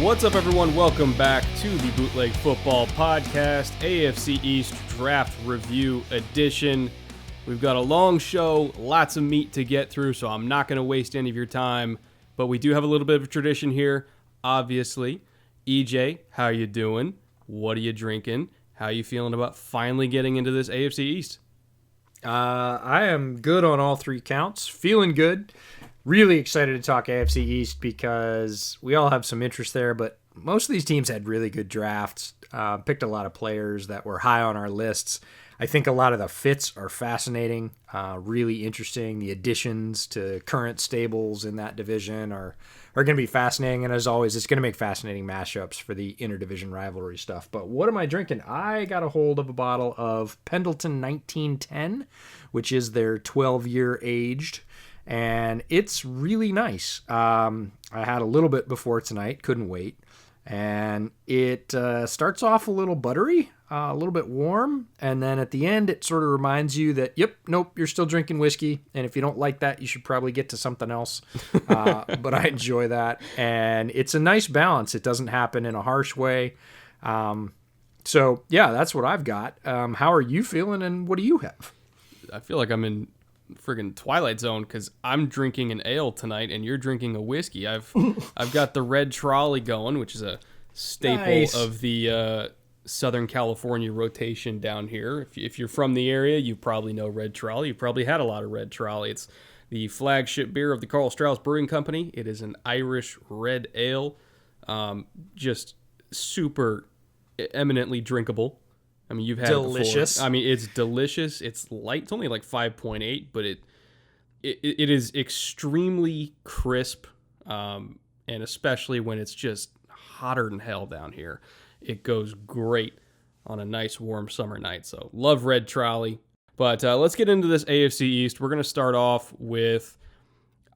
What's up, everyone? Welcome back to the Bootleg Football Podcast, AFC East Draft Review Edition. We've got a long show, lots of meat to get through, so I'm not going to waste any of your time. But we do have a little bit of a tradition here, obviously. EJ, how you doing? What are you drinking? How are you feeling about finally getting into this AFC East? I am good on all three counts. Feeling good. Really excited to talk AFC East because we all have some interest there, but most of these teams had really good drafts, picked a lot of players that were high on our lists. I think a lot of the fits are fascinating, really interesting. The additions to current stables in that division are going to be fascinating, and as always, it's going to make fascinating mashups for the interdivision rivalry stuff. But what am I drinking? I got a hold of a bottle of Pendleton 1910, which is their 12-year aged, and it's really nice. I had a little bit before tonight, couldn't wait. And it starts off a little buttery, a little bit warm, and then at the end it sort of reminds you that, you're still drinking whiskey, and if you don't like that, you should probably get to something else. But I enjoy that, and it's a nice balance. It doesn't happen in a harsh way. So, yeah, that's what I've got. How are you feeling, and what do you have? I feel like I'm in friggin' Twilight Zone because I'm drinking an ale tonight and you're drinking a whiskey. I've got the Red Trolley going, which is a staple of the Southern California rotation down here. If you're from the area, you probably know Red Trolley. You probably had a lot of Red Trolley. It's the flagship beer of the Carl Strauss Brewing Company. It is an Irish red ale, just super eminently drinkable. I mean, you've had delicious. It before. I mean, it's delicious. It's light. It's only like 5.8, but it is extremely crisp, and especially when it's just hotter than hell down here, it goes great on a nice warm summer night. So love Red Trolley. But let's get into this AFC East. We're going to start off with,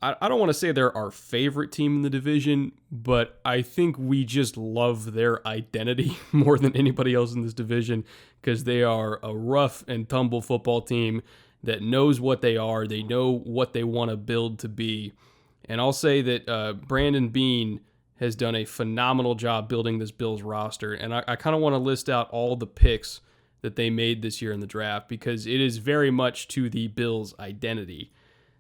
I don't want to say they're our favorite team in the division, but I think we just love their identity more than anybody else in this division because they are a rough and tumble football team that knows what they are. They know what they want to build to be. And I'll say that Brandon Beane has done a phenomenal job building this Bills roster. And I kind of want to list out all the picks that they made this year in the draft because it is very much to the Bills' identity.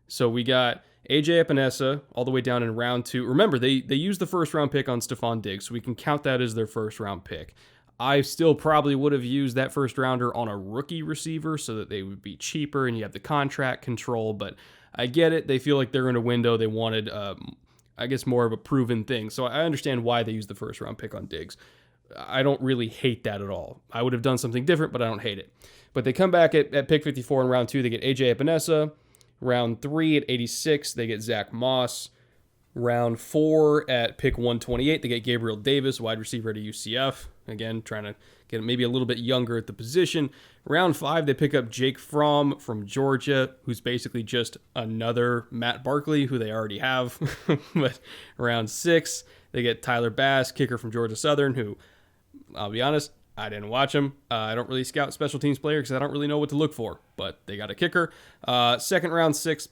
So we got AJ Epinesa all the way down in round 2. Remember, they used the first round pick on Stephon Diggs, so we can count that as their first round pick. I still probably would have used that first rounder on a rookie receiver so that they would be cheaper and you have the contract control, but I get it. They feel like they're in a window. They wanted, I guess, more of a proven thing. So I understand why they used the first round pick on Diggs. I don't really hate that at all. I would have done something different, but I don't hate it. But they come back at pick 54 in round 2. They get AJ Epinesa. Round 3 at 86, they get Zach Moss. Round 4 at pick 128, they get Gabriel Davis, wide receiver at UCF. Again, trying to get maybe a little bit younger at the position. Round 5, they pick up Jake Fromm from Georgia, who's basically just another Matt Barkley, who they already have. But round 6, they get Tyler Bass, kicker from Georgia Southern, who, I'll be honest, I didn't watch him. I don't really scout special teams players because I don't really know what to look for, but they got a kicker. Second sixth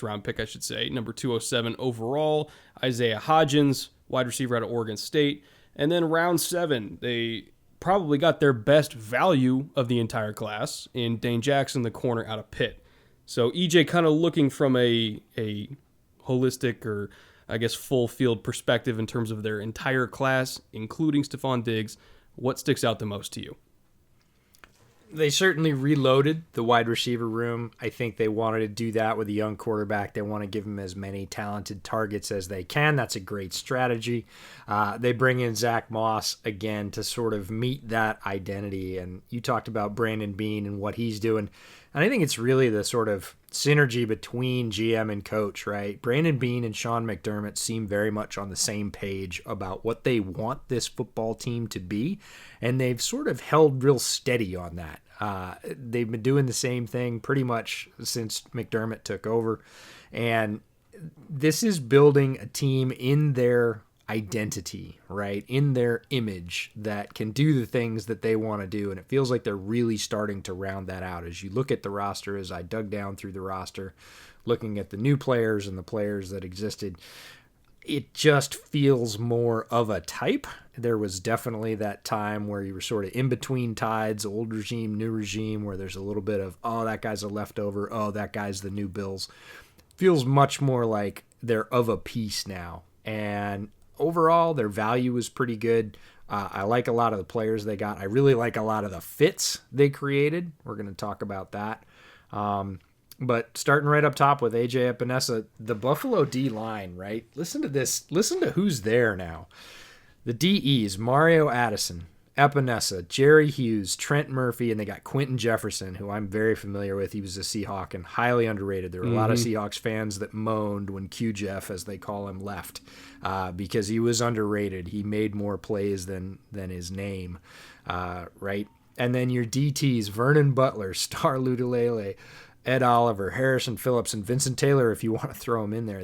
round pick, I should say, number 207 overall, Isaiah Hodgins, wide receiver out of Oregon State. And then round 7, they probably got their best value of the entire class in Dane Jackson, the corner out of Pitt. So EJ kind of looking from a holistic or I guess full field perspective in terms of their entire class, including Stephon Diggs, what sticks out the most to you? They certainly reloaded the wide receiver room. I think they wanted to do that with a young quarterback. They want to give him as many talented targets as they can. That's a great strategy. They bring in Zach Moss again to sort of meet that identity. And you talked about Brandon Beane and what he's doing. And I think it's really the sort of synergy between GM and coach, right? Brandon Beane and Sean McDermott seem very much on the same page about what they want this football team to be, and they've sort of held real steady on that. They've been doing the same thing pretty much since McDermott took over, and this is building a team in their identity, right? In their image that can do the things that they want to do. And it feels like they're really starting to round that out. As you look at the roster, as I dug down through the roster, looking at the new players and the players that existed, it just feels more of a type. There was definitely that time where you were sort of in between tides, old regime, new regime, where there's a little bit of, oh, that guy's a leftover. Oh, that guy's the new Bills. Feels much more like they're of a piece now. And overall, their value is pretty good. I like a lot of the players they got. I really like a lot of the fits they created. We're going to talk about that. But starting right up top with AJ Epinesa, the Buffalo D-line, right? Listen to this. Listen to who's there now. The DEs, Mario Addison, Epinesa, Jerry Hughes, Trent Murphy, and they got Quentin Jefferson, who I'm very familiar with. He was a Seahawk and highly underrated. There were a lot of Seahawks fans that moaned when Q-Jeff, as they call him, left because he was underrated. He made more plays than his name, right? And then your DTs, Vernon Butler, Star Lutulele, Ed Oliver, Harrison Phillips, and Vincent Taylor, if you want to throw him in there.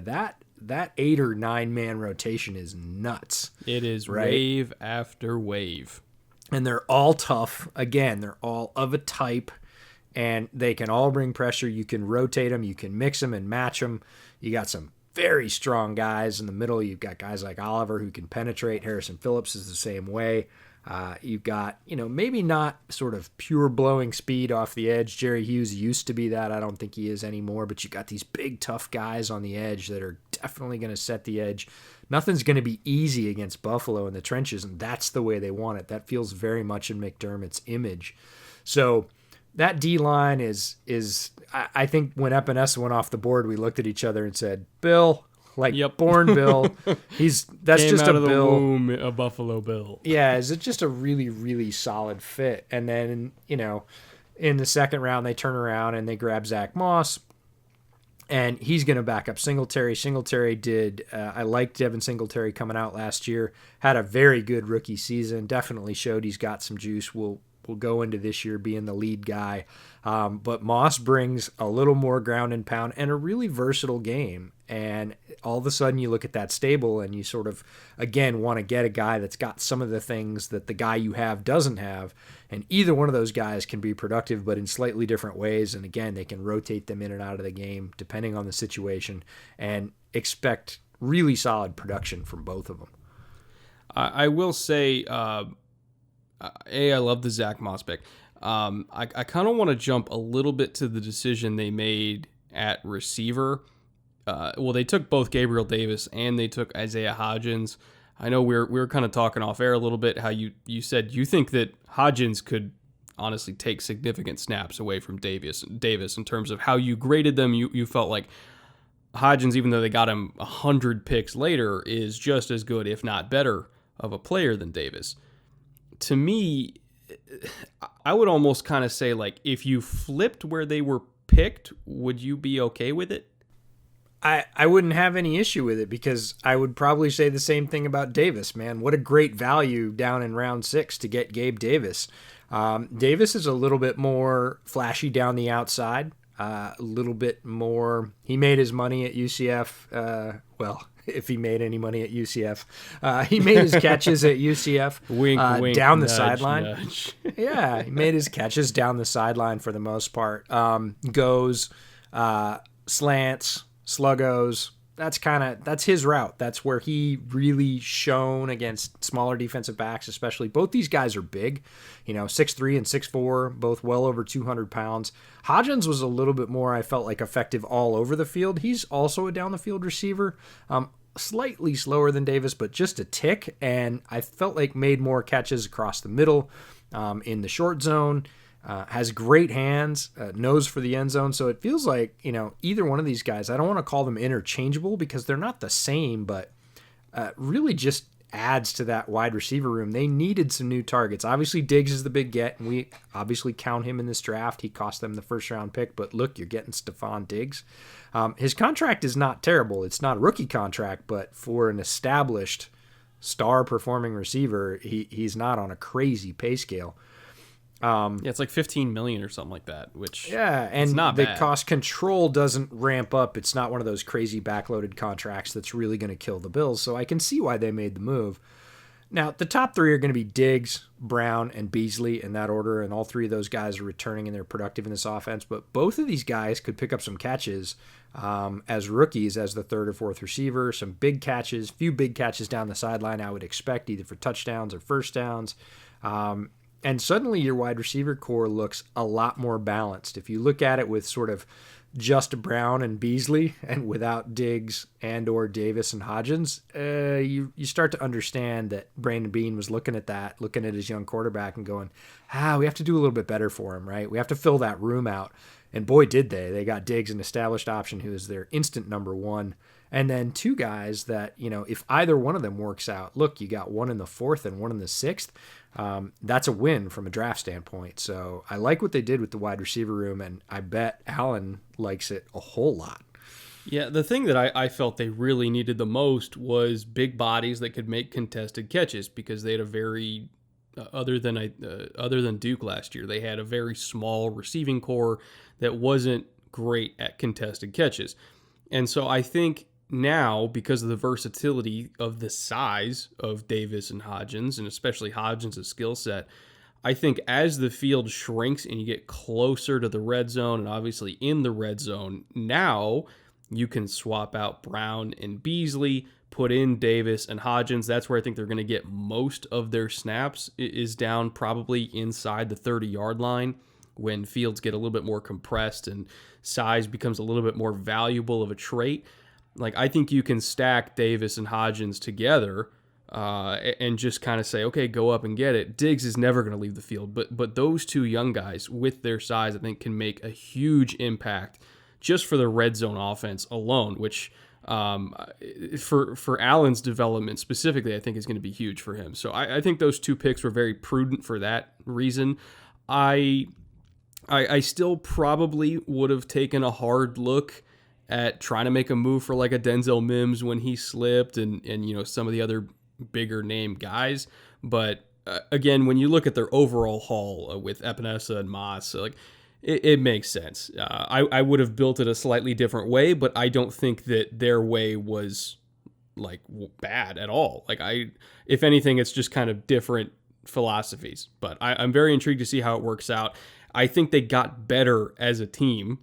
That 8 or 9 man rotation is nuts. It is, right? Wave after wave. And they're all tough. Again, they're all of a type, and they can all bring pressure. You can rotate them. You can mix them and match them. You got some very strong guys in the middle. You've got guys like Oliver who can penetrate. Harrison Phillips is the same way. You've got, maybe not sort of pure blowing speed off the edge. Jerry Hughes used to be that. I don't think he is anymore, but you got these big, tough guys on the edge that are definitely going to set the edge. Nothing's going to be easy against Buffalo in the trenches, and that's the way they want it. That feels very much in McDermott's image. So that D-line is I think when Epinesa went off the board, we looked at each other and said, Bill, born Bill. That's Came just out a of the Bill. womb, a Buffalo Bill. Yeah, is it just a really, really solid fit? And then, in the second round, they turn around and they grab Zach Moss, and he's going to back up Singletary. Singletary did, I liked Devin Singletary coming out last year, had a very good rookie season, definitely showed he's got some juice. We'll go into this year being the lead guy. But Moss brings a little more ground and pound and a really versatile game. And all of a sudden you look at that stable and you sort of, again, want to get a guy that's got some of the things that the guy you have doesn't have. And either one of those guys can be productive, but in slightly different ways. And again, they can rotate them in and out of the game depending on the situation and expect really solid production from both of them. I will say, I love the Zach Moss pick. I kind of want to jump a little bit to the decision they made at receiver. They took both Gabriel Davis and they took Isaiah Hodgins. I know we were kind of talking off air a little bit how you said you think that Hodgins could honestly take significant snaps away from Davis in terms of how you graded them. You felt like Hodgins, even though they got him 100 picks later, is just as good, if not better, of a player than Davis. To me, I would almost kind of say, like, if you flipped where they were picked, would you be okay with it? I wouldn't have any issue with it because I would probably say the same thing about Davis, man. What a great value down in round 6 to get Gabe Davis. Davis is a little bit more flashy down the outside, a little bit more. He made his money at UCF. If he made any money at UCF, he made his catches at UCF. Wink, down nudge, the sideline. Nudge. Yeah, he made his catches down the sideline for the most part. Goes, slants, sluggos. That's his route. That's where he really shone against smaller defensive backs, especially. Both these guys are big, 6'3" and 6'4", both well over 200 pounds. Hodgins was a little bit more, I felt like, effective all over the field. He's also a down the field receiver, slightly slower than Davis, but just a tick. And I felt like made more catches across the middle, in the short zone. Has great hands, nose for the end zone. So it feels like, either one of these guys, I don't want to call them interchangeable because they're not the same, but really just adds to that wide receiver room. They needed some new targets. Obviously, Diggs is the big get, and we obviously count him in this draft. He cost them the first-round pick, but look, you're getting Stephon Diggs. His contract is not terrible. It's not a rookie contract, but for an established star-performing receiver, he's not on a crazy pay scale. It's like $15 million or something like that, which and not the bad. cost control doesn't ramp up. It's not one of those crazy backloaded contracts that's really going to kill the Bills. So I can see why they made the move. Now, the top three are going to be Diggs, Brown, and Beasley in that order, and all three of those guys are returning and they're productive in this offense. But both of these guys could pick up some catches as rookies as the third or fourth receiver, some big catches, few big catches down the sideline I would expect, either for touchdowns or first downs. And suddenly your wide receiver core looks a lot more balanced. If you look at it with sort of just Brown and Beasley and without Diggs and or Davis and Hodgins, you start to understand that Brandon Beane was looking at his young quarterback and going, we have to do a little bit better for him, right? We have to fill that room out. And boy, did they. They got Diggs, an established option who is their instant number one. And then two guys that, if either one of them works out, look, you got one in the fourth and one in the sixth. That's a win from a draft standpoint. So I like what they did with the wide receiver room, and I bet Allen likes it a whole lot. Yeah, the thing that I felt they really needed the most was big bodies that could make contested catches, because they had a very, other than Duke last year, they had a very small receiving core that wasn't great at contested catches. And so I think now, because of the versatility of the size of Davis and Hodgins, and especially Hodgins' skill set, I think as the field shrinks and you get closer to the red zone, and obviously in the red zone, now you can swap out Brown and Beasley, put in Davis and Hodgins. That's where I think they're going to get most of their snaps, is down probably inside the 30-yard line, when fields get a little bit more compressed and size becomes a little bit more valuable of a trait. Like, I think you can stack Davis and Hodgins together and just kind of say, okay, go up and get it. Diggs is never going to leave the field, but those two young guys with their size, I think, can make a huge impact just for the red zone offense alone, which for Allen's development specifically, I think is going to be huge for him. So I think those two picks were very prudent for that reason. I still probably would have taken a hard look at trying to make a move for like a Denzel Mims when he slipped, and some of the other bigger name guys. But again, when you look at their overall haul with Epinesa and Moss, like it makes sense. I would have built it a slightly different way, but I don't think that their way was like bad at all. Like if anything, it's just kind of different philosophies. But I'm very intrigued to see how it works out. I think they got better as a team.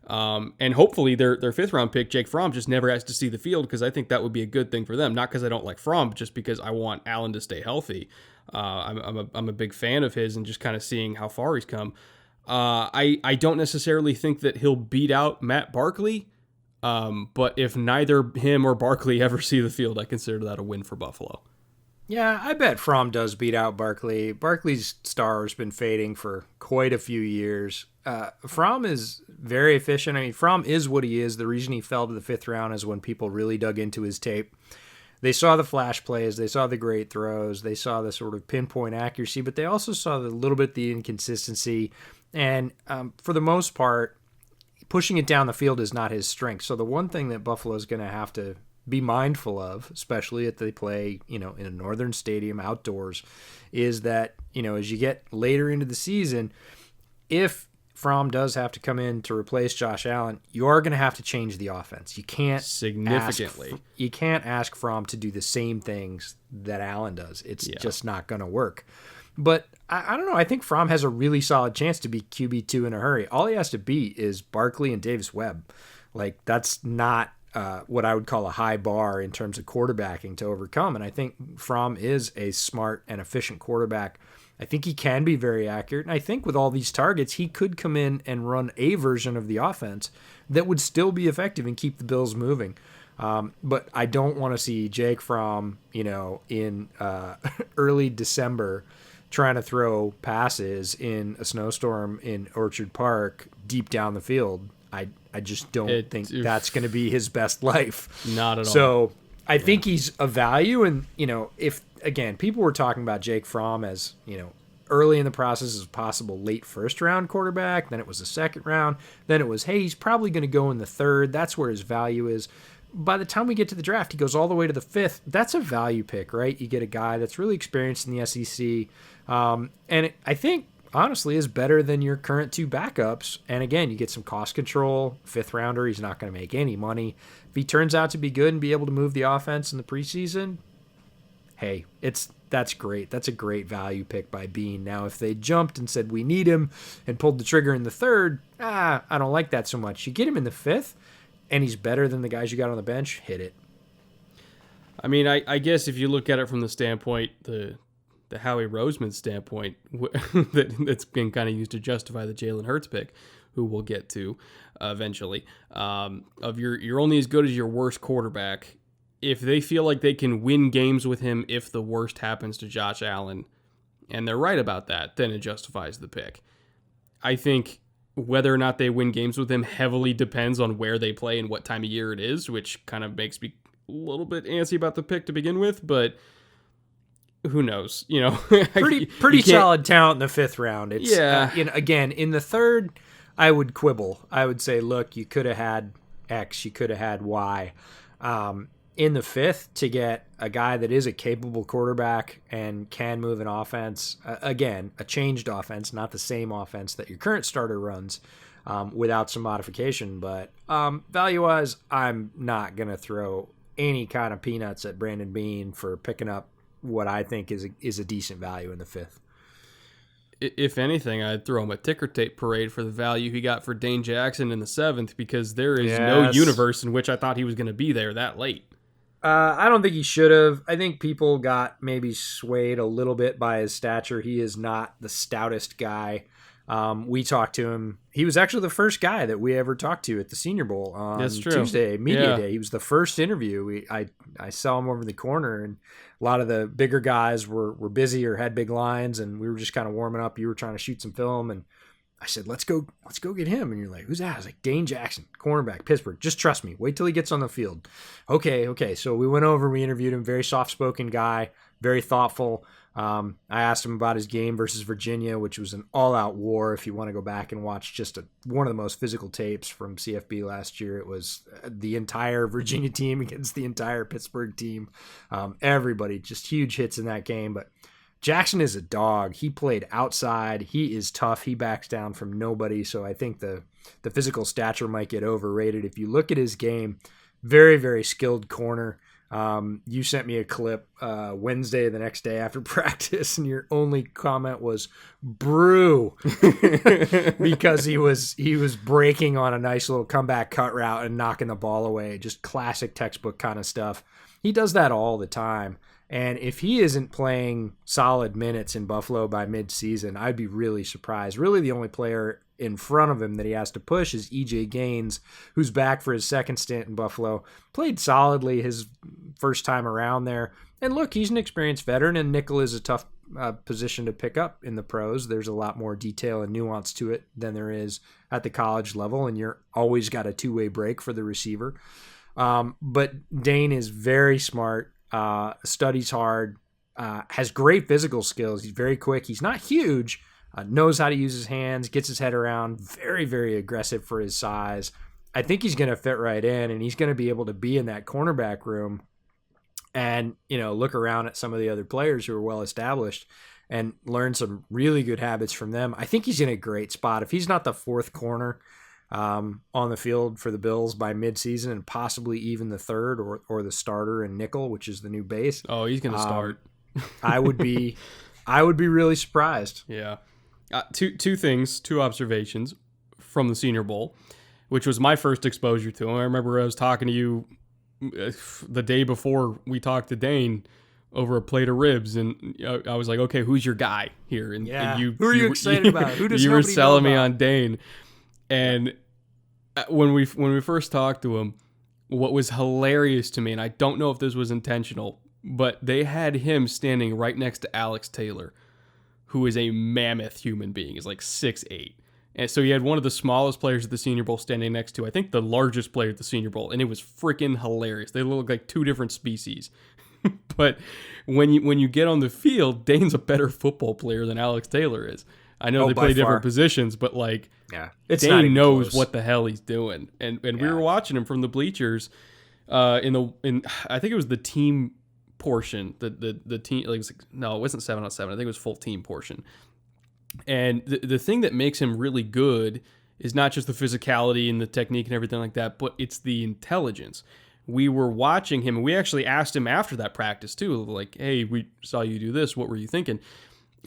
And hopefully their fifth round pick, Jake Fromm, just never has to see the field, because I think that would be a good thing for them. Not because I don't like Fromm, but just because I want Allen to stay healthy. I'm a big fan of his, and just kind of seeing how far he's come. I don't necessarily think that he'll beat out Matt Barkley, but if neither him or Barkley ever see the field, I consider that a win for Buffalo. Yeah, I bet Fromm does beat out Barkley. Barkley's star has been fading for quite a few years. Fromm is very efficient. I mean, Fromm is what he is. The reason he fell to the fifth round is when people really dug into his tape. They saw the flash plays, they saw the great throws, they saw the sort of pinpoint accuracy, but they also saw the little bit the inconsistency. And for the most part, pushing it down the field is not his strength. So the one thing that Buffalo is going to have to be mindful of, especially if they play, in a northern stadium outdoors, is that, as you get later into the season, if Fromm does have to come in to replace Josh Allen, you are going to have to change the offense. You can't significantly. You can't ask Fromm to do the same things that Allen does. It's just not going to work. But I don't know. I think Fromm has a really solid chance to be QB2 in a hurry. All he has to beat is Barkley and Davis Webb. Like, that's not what I would call a high bar in terms of quarterbacking to overcome. And I think Fromm is a smart and efficient quarterback. I think he can be very accurate. And I think with all these targets, he could come in and run a version of the offense that would still be effective and keep the Bills moving. But I don't want to see Jake Fromm, in early December trying to throw passes in a snowstorm in Orchard Park deep down the field. I just don't think that's going to be his best life. Not at all. So I think he's a value. And, if, again, people were talking about Jake Fromm as, early in the process as a possible late first round quarterback, then it was the second round, then it was, hey, he's probably going to go in the third. That's where his value is. By the time we get to the draft, he goes all the way to the fifth. That's a value pick, right? You get a guy that's really experienced in the SEC. And I think, honestly, is better than your current two backups. And again, you get some cost control. Fifth rounder, he's not going to make any money. If he turns out to be good and be able to move the offense in the preseason, hey, it's that's great. That's a great value pick by Bean. Now, if they jumped and said we need him and pulled the trigger in the third, I don't like that so much. You get him in the fifth, and he's better than the guys you got on the bench, hit it. I mean, I guess if you look at it from the standpoint, the Howie Roseman standpoint, that's been kind of used to justify the Jalen Hurts pick, who we'll get to eventually, of you're only as good as your worst quarterback. If they feel like they can win games with him if the worst happens to Josh Allen, and they're right about that, then it justifies the pick. I think whether or not they win games with him heavily depends on where they play and what time of year it is, which kind of makes me a little bit antsy about the pick to begin with, but who knows? Pretty solid talent in the fifth round. It's again, in the third, I would quibble. I would say, look, you could have had X, you could have had Y. In the fifth, to get a guy that is a capable quarterback and can move an offense, again, a changed offense, not the same offense that your current starter runs, without some modification. But value-wise, I'm not going to throw any kind of peanuts at Brandon Bean for picking up what I think is a decent value in the fifth. If anything, I'd throw him a ticker tape parade for the value he got for Dane Jackson in the seventh, because there is no universe in which I thought he was going to be there that late. I don't think he should have. I think people got maybe swayed a little bit by his stature. He is not the stoutest guy. We talked to him. He was actually the first guy that we ever talked to at the Senior Bowl on Tuesday, media day. He was the first interview. I saw him over in the corner, and a lot of the bigger guys were busy or had big lines, and we were just kind of warming up. You were trying to shoot some film, and I said, let's go get him. And you're like, who's that? I was like, Dane Jackson, cornerback, Pittsburgh. Just trust me. Wait till he gets on the field. Okay. So we went over, we interviewed him. Very soft-spoken guy, very thoughtful. I asked him about his game versus Virginia, which was an all-out war. If you want to go back and watch just one of the most physical tapes from CFB last year, it was the entire Virginia team against the entire Pittsburgh team. Everybody, just huge hits in that game. But Jackson is a dog. He played outside. He is tough. He backs down from nobody. So I think the physical stature might get overrated. If you look at his game, very, very skilled corner. You sent me a clip Wednesday, the next day after practice, and your only comment was brew because he was breaking on a nice little comeback cut route and knocking the ball away. Just classic textbook kind of stuff. He does that all the time. And if he isn't playing solid minutes in Buffalo by midseason, I'd be really surprised. Really, the only player in front of him that he has to push is E.J. Gaines, who's back for his second stint in Buffalo. Played solidly his first time around there. And look, he's an experienced veteran, and nickel is a tough position to pick up in the pros. There's a lot more detail and nuance to it than there is at the college level, and you're always got a two-way break for the receiver. But Dane is very smart. Studies hard, has great physical skills. He's very quick. He's not huge, knows how to use his hands, gets his head around, very, very aggressive for his size. I think he's going to fit right in, and he's going to be able to be in that cornerback room and, look around at some of the other players who are well established and learn some really good habits from them. I think he's in a great spot. If he's not the fourth corner on the field for the Bills by midseason, and possibly even the third or the starter in nickel, which is the new base. Oh, he's going to start. I would be really surprised. Yeah. Two observations from the Senior Bowl, which was my first exposure to him. I remember I was talking to you the day before we talked to Dane over a plate of ribs, and I was like, okay, who's your guy here? And who are you excited about? Who does you were selling me about? On Dane. And when we first talked to him, what was hilarious to me, and I don't know if this was intentional, but they had him standing right next to Alex Taylor, who is a mammoth human being. He's like 6'8". And so he had one of the smallest players at the Senior Bowl standing next to, I think, the largest player at the Senior Bowl, and it was freaking hilarious. They look like two different species. But when you get on the field, Dane's a better football player than Alex Taylor is. I know they play different positions, but Dane knows what the hell he's doing. And we were watching him from the bleachers in I think it was the team portion. The team it wasn't 7-on-7. I think it was full team portion. And the thing that makes him really good is not just the physicality and the technique and everything like that, but it's the intelligence. we were watching him, and we actually asked him after that practice too, like, hey, we saw you do this. What were you thinking?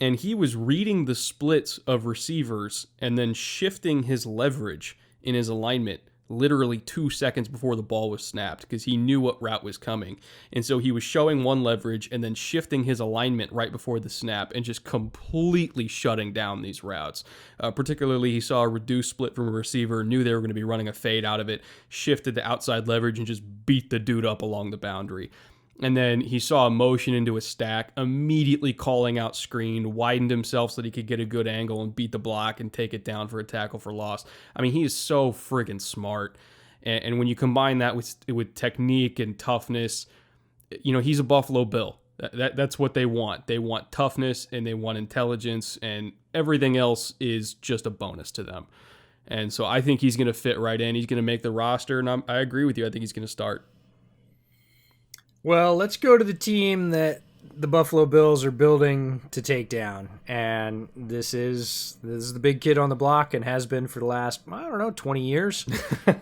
And he was reading the splits of receivers and then shifting his leverage in his alignment literally 2 seconds before the ball was snapped because he knew what route was coming. And so he was showing one leverage and then shifting his alignment right before the snap and just completely shutting down these routes. Particularly, he saw a reduced split from a receiver, knew they were going to be running a fade out of it, shifted the outside leverage and just beat the dude up along the boundary. And then he saw a motion into a stack, immediately calling out screen, widened himself so that he could get a good angle and beat the block and take it down for a tackle for loss. I mean, he is so friggin' smart. And when you combine that with technique and toughness, he's a Buffalo Bill. That's what they want. They want toughness and they want intelligence, and everything else is just a bonus to them. And so I think he's going to fit right in. He's going to make the roster, and I agree with you. I think he's going to start. Well, let's go to the team that the Buffalo Bills are building to take down. And this is the big kid on the block and has been for the last, 20 years,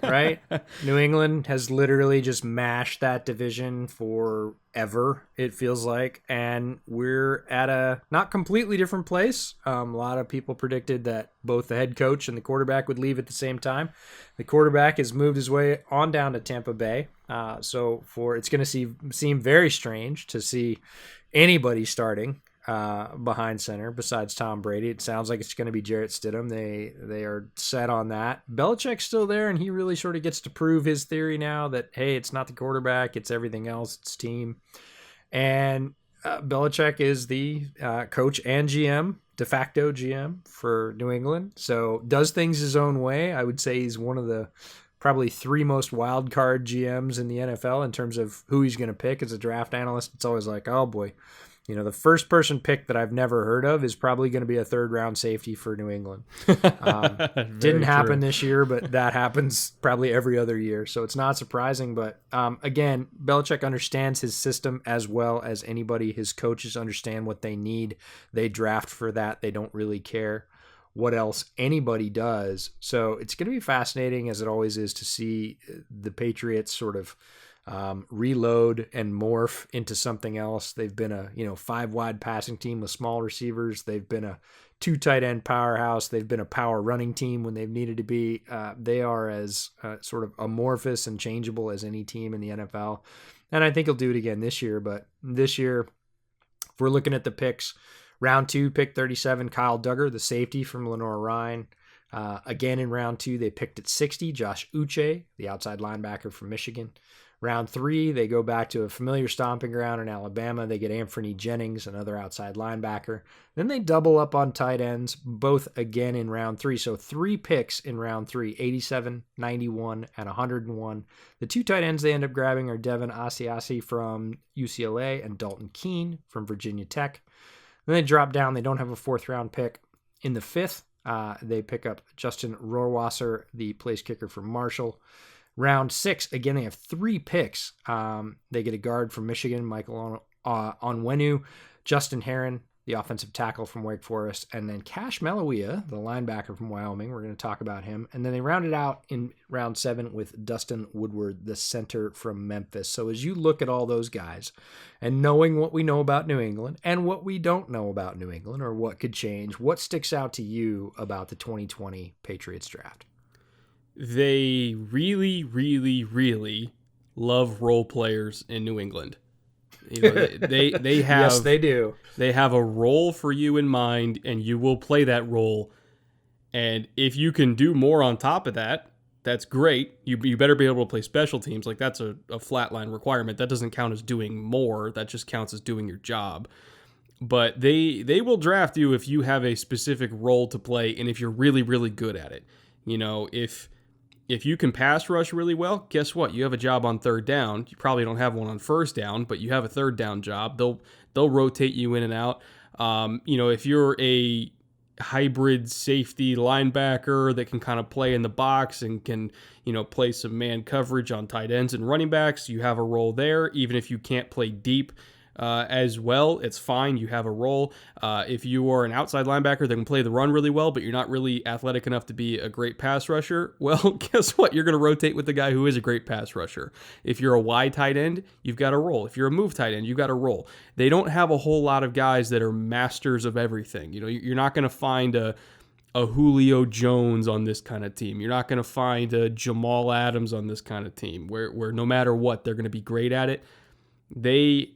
right? New England has literally just mashed that division forever, it feels like. And we're at a not completely different place. A lot of people predicted that both the head coach and the quarterback would leave at the same time. The quarterback has moved his way on down to Tampa Bay. So it's going to seem very strange to see anybody starting behind center besides Tom Brady. It sounds like it's going to be Jarrett Stidham. They are set on that. Belichick's still there, and he really sort of gets to prove his theory now that, hey, it's not the quarterback, it's everything else, it's team. And Belichick is the coach and GM, de facto GM for New England. So does things his own way. I would say he's one of the probably 3 most wild card GMs in the NFL in terms of who he's going to pick as a draft analyst. It's always like, oh boy, the first person pick that I've never heard of is probably going to be a 3rd round safety for New England. Didn't happen this year, but that happens probably every other year. So it's not surprising. But again, Belichick understands his system as well as anybody. His coaches understand what they need. They draft for that. They don't really care what else anybody does. So it's going to be fascinating, as it always is, to see the Patriots sort of reload and morph into something else. They've been a 5-wide passing team with small receivers. They've been a 2 tight end powerhouse. They've been a power running team when they've needed to be. They are as sort of amorphous and changeable as any team in the NFL. And I think he'll do it again this year. But this year, if we're looking at the picks, round 2, pick 37, Kyle Duggar, the safety from Lenore Ryan. Again, in round 2, they picked at 60, Josh Uche, the outside linebacker from Michigan. Round 3, they go back to a familiar stomping ground in Alabama. They get Anthony Jennings, another outside linebacker. Then they double up on tight ends, both again in round 3. So 3 picks in round 3, 87, 91, and 101. The 2 tight ends they end up grabbing are Devin Asiasi from UCLA and Dalton Keene from Virginia Tech. Then they drop down. They don't have a 4th round pick. In the 5th, they pick up Justin Rohrwasser, the place kicker from Marshall. Round 6, again, they have 3 picks. They get a guard from Michigan, Michael Onwenu, Justin Herron, the offensive tackle from Wake Forest, and then Cash Melawia, the linebacker from Wyoming. We're going to talk about him. And then they round it out in round 7 with Dustin Woodward, the center from Memphis. So as you look at all those guys and knowing what we know about New England and what we don't know about New England or what could change, what sticks out to you about the 2020 Patriots draft? They really, really, really love role players in New England. They have Yes, they do. They have a role for you in mind, and you will play that role. And if you can do more on top of that, that's great. You better be able to play special teams. Like, that's a flatline requirement. That doesn't count as doing more. That just counts as doing your job. But they will draft you if you have a specific role to play, and if you're really, really good at it. If you can pass rush really well, guess what? You have a job on 3rd down. You probably don't have one on 1st down, but you have a 3rd down job. They'll rotate you in and out. If you're a hybrid safety linebacker that can kind of play in the box and can, play some man coverage on tight ends and running backs, you have a role there. Even if you can't play deep, as well, it's fine. You have a role. If you are an outside linebacker that can play the run really well, but you're not really athletic enough to be a great pass rusher, well, guess what? You're going to rotate with the guy who is a great pass rusher. If you're a wide tight end, you've got a role. If you're a move tight end, you've got a role. They don't have a whole lot of guys that are masters of everything. You're not going to find a Julio Jones on this kind of team. You're not going to find a Jamal Adams on this kind of team where no matter what, they're going to be great at it. They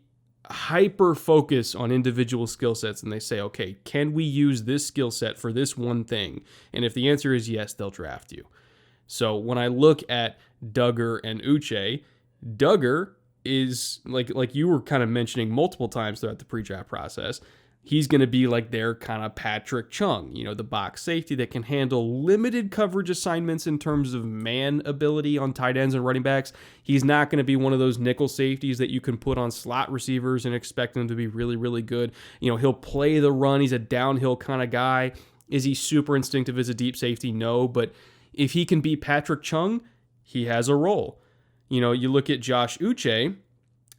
hyper focus on individual skill sets and they say, okay, can we use this skill set for this one thing? And if the answer is yes, they'll draft you. So when I look at Duggar and Uche, Duggar is like you were kind of mentioning multiple times throughout the pre-draft process. He's going to be like their kind of Patrick Chung, the box safety that can handle limited coverage assignments in terms of man ability on tight ends and running backs. He's not going to be one of those nickel safeties that you can put on slot receivers and expect them to be really, really good. He'll play the run. He's a downhill kind of guy. Is he super instinctive as a deep safety? No, but if he can be Patrick Chung, he has a role. You look at Josh Uche,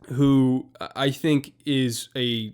who I think is he's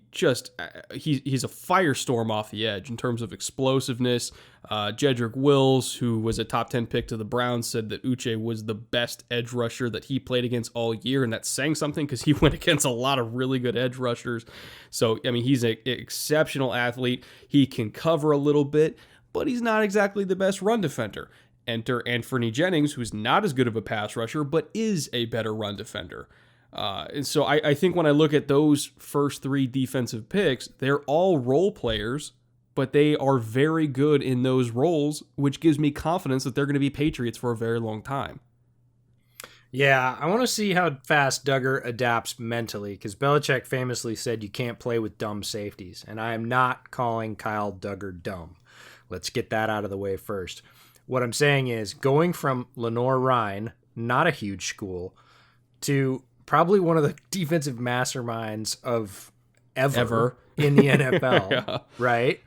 a firestorm off the edge in terms of explosiveness. Jedrick Wills, who was a top 10 pick to the Browns, said that Uche was the best edge rusher that he played against all year, and that's saying something because he went against a lot of really good edge rushers. So, he's an exceptional athlete. He can cover a little bit, but he's not exactly the best run defender. Enter Anthony Jennings, who's not as good of a pass rusher, but is a better run defender. And so I think when I look at those first three defensive picks, they're all role players, but they are very good in those roles, which gives me confidence that they're going to be Patriots for a very long time. Yeah, I want to see how fast Duggar adapts mentally, because Belichick famously said you can't play with dumb safeties, and I am not calling Kyle Duggar dumb. Let's get that out of the way first. What I'm saying is going from Lenore-Ryan, not a huge school, to probably one of the defensive masterminds of ever. In the NFL, yeah. Right?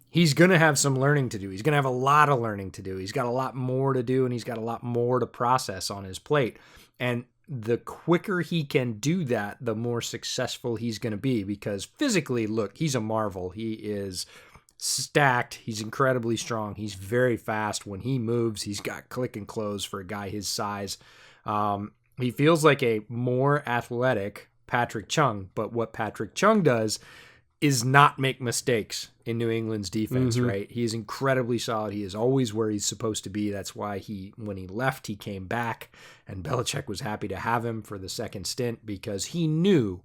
He's going to have some learning to do. He's going to have a lot of learning to do. He's got a lot more to do, and he's got a lot more to process on his plate. And the quicker he can do that, the more successful he's going to be, because physically, look, he's a marvel. He is stacked. He's incredibly strong. He's very fast. When he moves, he's got click and close for a guy his size. He feels like a more athletic Patrick Chung, but what Patrick Chung does is not make mistakes in New England's defense, right? He is incredibly solid. He is always where he's supposed to be. That's why when he left, he came back, and Belichick was happy to have him for the second stint because he knew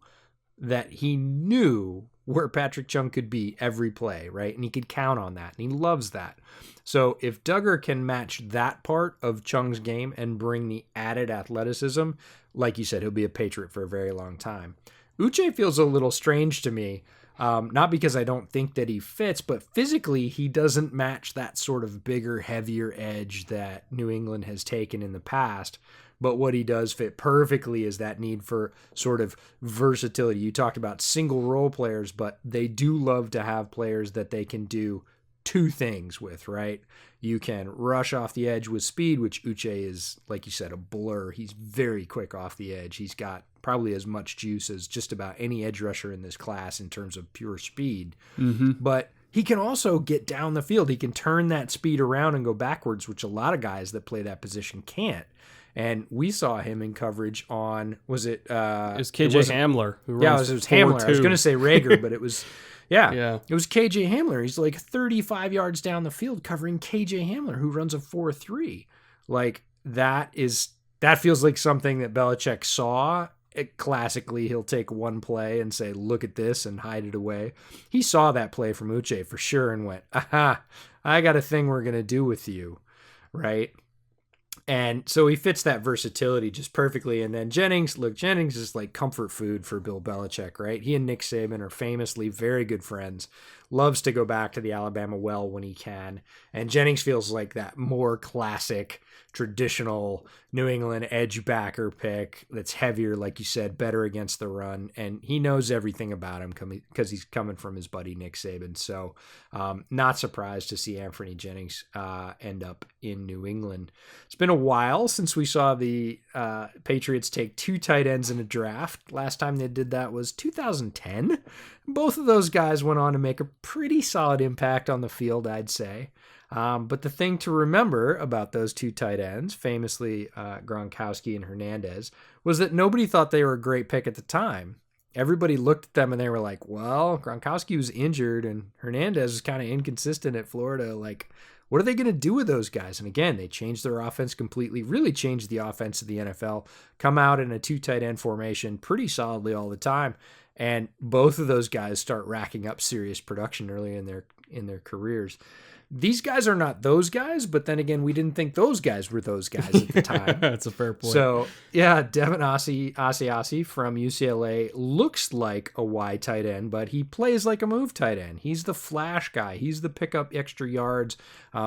where Patrick Chung could be every play, right? And he could count on that, and he loves that. So if Duggar can match that part of Chung's game and bring the added athleticism, like you said, he'll be a Patriot for a very long time. Uche feels a little strange to me, not because I don't think that he fits, but physically he doesn't match that sort of bigger, heavier edge that New England has taken in the past. But what he does fit perfectly is that need for sort of versatility. You talked about single role players, but they do love to have players that they can do two things with, right? You can rush off the edge with speed, which Uche is, like you said, a blur. He's very quick off the edge. He's got probably as much juice as just about any edge rusher in this class in terms of pure speed. But he can also get down the field. He can turn that speed around and go backwards, which a lot of guys that play that position can't. And we saw him in coverage on, was it? It was KJ Hamler. Who runs it was Hamler. I was going to say Rager, but it was, yeah. It was KJ Hamler. He's like 35 yards down the field covering KJ Hamler, who runs a 4.3. Like that feels like something that Belichick saw. Classically, he'll take one play and say, look at this, and hide it away. He saw that play from Uche for sure and went, aha, I got a thing we're going to do with you, right? And so he fits that versatility just perfectly. And then Jennings is like comfort food for Bill Belichick, right? He and Nick Saban are famously very good friends. Loves to go back to the Alabama well when he can. And Jennings feels like that more classic, traditional New England edge backer pick that's heavier, like you said, better against the run. And he knows everything about him because he's coming from his buddy Nick Saban. So not surprised to see Anthony Jennings end up in New England. It's been a while since we saw the Patriots take 2 tight ends in a draft. Last time they did that was 2010. Both of those guys went on to make a pretty solid impact on the field, I'd say. But the thing to remember about those 2 tight ends, famously Gronkowski and Hernandez, was that nobody thought they were a great pick at the time. Everybody looked at them and they were like, well, Gronkowski was injured and Hernandez was kind of inconsistent at Florida. Like, what are they going to do with those guys? And again, they changed their offense completely, really changed the offense of the NFL, come out in a 2 tight end formation pretty solidly all the time. And both of those guys start racking up serious production early in their careers. These guys are not those guys, but then again, we didn't think those guys were those guys at the time. That's a fair point. So, yeah, Devin Asiasi from UCLA looks like a Y tight end, but he plays like a move tight end. He's the flash guy. He's the pick up extra yards,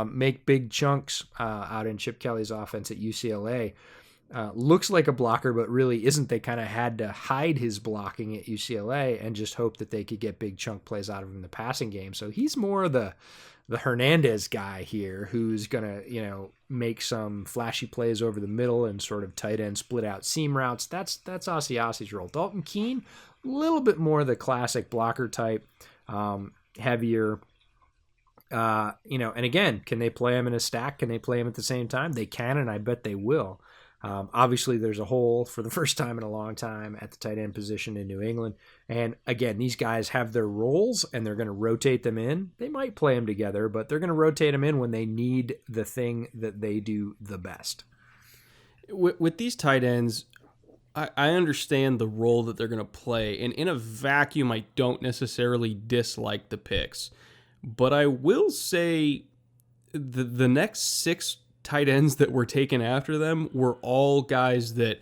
make big chunks out in Chip Kelly's offense at UCLA. Looks like a blocker, but really isn't. They kind of had to hide his blocking at UCLA and just hope that they could get big chunk plays out of him in the passing game. So he's more the Hernandez guy here who's going to, make some flashy plays over the middle and sort of tight end split out seam routes. That's Asiasi's role. Dalton Keene, a little bit more the classic blocker type, heavier. And again, can they play him in a stack? Can they play him at the same time? They can, and I bet they will. Obviously, there's a hole for the first time in a long time at the tight end position in New England. And again, these guys have their roles and they're going to rotate them in. They might play them together, but they're going to rotate them in when they need the thing that they do the best. With these tight ends, I understand the role that they're going to play. And in a vacuum, I don't necessarily dislike the picks. But I will say the next 6 tight ends that were taken after them were all guys that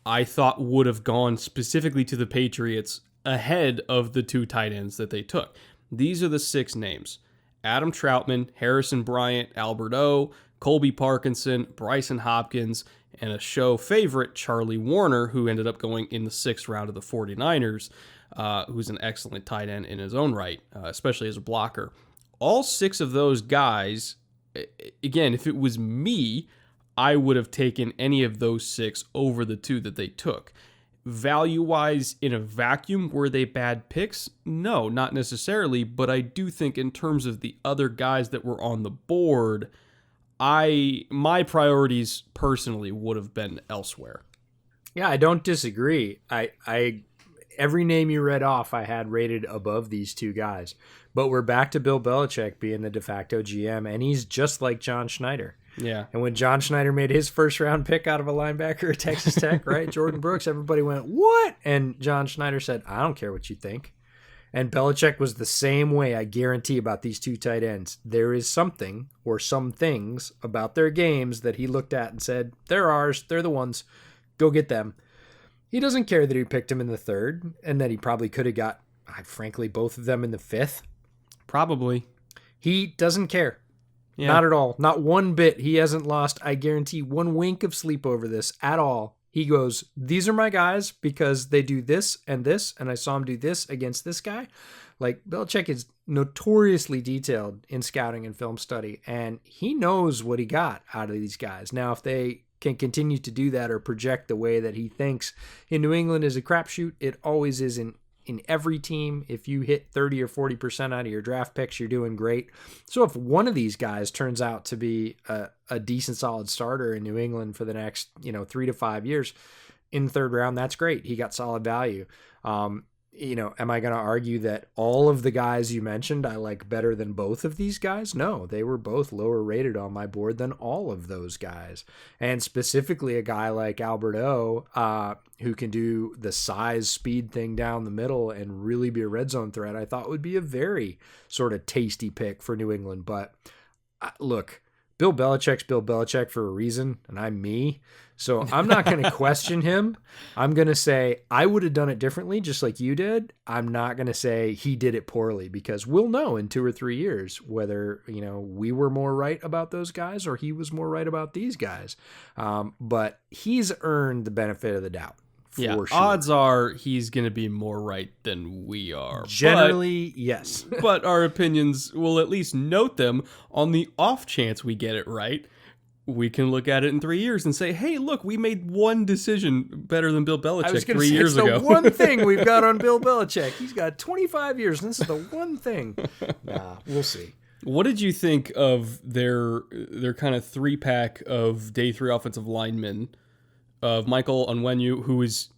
I thought would have gone specifically to the Patriots ahead of the 2 tight ends that they took. These are the 6 names: Adam Troutman, Harrison Bryant, Albert O, Colby Parkinson, Bryson Hopkins, and a show favorite, Charlie Warner, who ended up going in the 6th round of the 49ers, who's an excellent tight end in his own right, especially as a blocker. All 6 of those guys, again, if it was me, I would have taken any of those 6 over the 2 that they took. Value-wise, in a vacuum, were they bad picks? No, not necessarily, but I do think in terms of the other guys that were on the board, my priorities personally would have been elsewhere. Yeah, I don't disagree. I every name you read off, I had rated above these 2 guys. But we're back to Bill Belichick being the de facto GM, and he's just like John Schneider. Yeah. And when John Schneider made his first-round pick out of a linebacker at Texas Tech, right, Jordan Brooks, everybody went, what? And John Schneider said, I don't care what you think. And Belichick was the same way, I guarantee, about these 2 tight ends. There is something or some things about their games that he looked at and said, they're ours, they're the ones, go get them. He doesn't care that he picked him in the 3rd and that he probably could have got, frankly, both of them in the 5th. Probably. He doesn't care. Yeah. Not at all. Not one bit. He hasn't lost, I guarantee, one wink of sleep over this at all. He goes, these are my guys because they do this, and I saw him do this against this guy. Like, Belichick is notoriously detailed in scouting and film study, and he knows what he got out of these guys. Now, if they can continue to do that or project the way that he thinks in New England is a crapshoot, it always is in every team. If you hit 30 or 40% out of your draft picks, you're doing great. So if one of these guys turns out to be a decent solid starter in New England for the next 3 to 5 years in the 3rd round, that's great. He got solid value. Am I going to argue that all of the guys you mentioned I like better than both of these guys? No, they were both lower rated on my board than all of those guys. And specifically a guy like Albert O, who can do the size speed thing down the middle and really be a red zone threat, I thought would be a very sort of tasty pick for New England. But look, Bill Belichick's Bill Belichick for a reason, and I'm me. So I'm not going to question him. I'm going to say I would have done it differently, just like you did. I'm not going to say he did it poorly, because we'll know in 2 or 3 years whether, we were more right about those guys or he was more right about these guys. But he's earned the benefit of the doubt. Yeah, sure. Odds are he's going to be more right than we are. Generally, yes. But our opinions, will at least note them on the off chance we get it right. we can look at it in 3 years and say, hey, look, we made one decision better than Bill I was Belichick going to 3 say, years it's ago. the one thing we've got on Bill Belichick. He's got 25 years, and this is the one thing. Nah, we'll see. What did you think of their kind of 3-pack of day 3 offensive linemen, of Michael Onwenu, who is,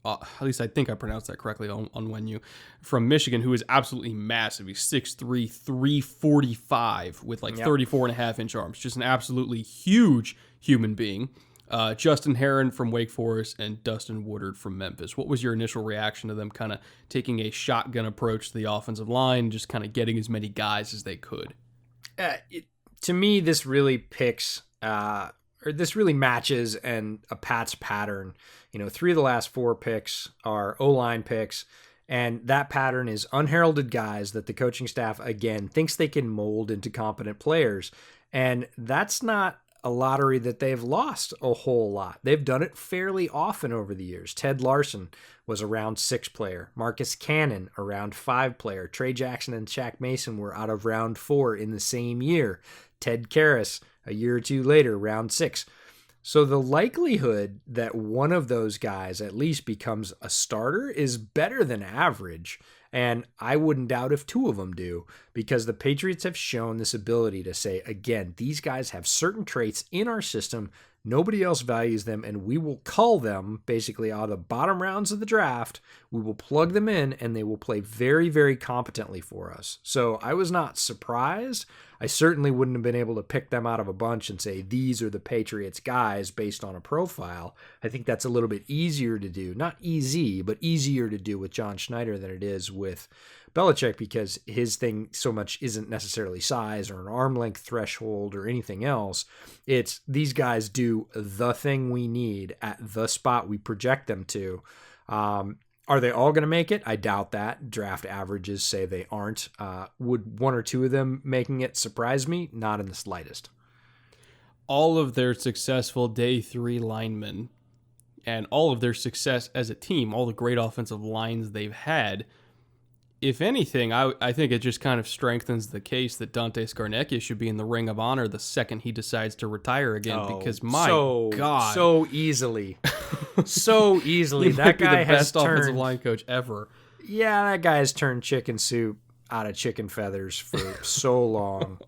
at least I think I pronounced that correctly, Onwenu, from Michigan, who is absolutely massive. He's 6'3", 345 with like 34.5-inch arms. Just an absolutely huge human being. Justin Herron from Wake Forest and Dustin Woodard from Memphis. What was your initial reaction to them kind of taking a shotgun approach to the offensive line, just kind of getting as many guys as they could? To me, this really this really matches and a Pat's pattern. 3 of the last 4 picks are O-line picks, and that pattern is unheralded guys that the coaching staff, again, thinks they can mold into competent players. And that's not a lottery that they've lost a whole lot. They've done it fairly often over the years. Ted Larson was a round 6 player. Marcus Cannon, a round 5 player. Trey Jackson and Shaq Mason were out of round 4 in the same year. Ted Karras, a year or 2 later, round 6. So the likelihood that one of those guys at least becomes a starter is better than average. And I wouldn't doubt if 2 of them do, because the Patriots have shown this ability to say, again, these guys have certain traits in our system. Nobody else values them, and we will cull them basically out of the bottom rounds of the draft. We will plug them in, and they will play very, very competently for us. So I was not surprised. I certainly wouldn't have been able to pick them out of a bunch and say, these are the Patriots guys based on a profile. I think that's a little bit easier to do. Not easy, but easier to do with John Schneider than it is with Belichick, because his thing so much isn't necessarily size or an arm length threshold or anything else. It's these guys do the thing we need at the spot we project them to. Are they all going to make it? I doubt that. Draft averages say they aren't. Would 1 or 2 of them making it surprise me? Not in the slightest. All of their successful day 3 linemen and all of their success as a team, all the great offensive lines they've had, if anything, I think it just kind of strengthens the case that Dante Scarnecchia should be in the Ring of Honor the second he decides to retire again. Because my God, so easily, so easily, that guy has best offensive line coach ever. Yeah, that guy has turned chicken soup out of chicken feathers for so long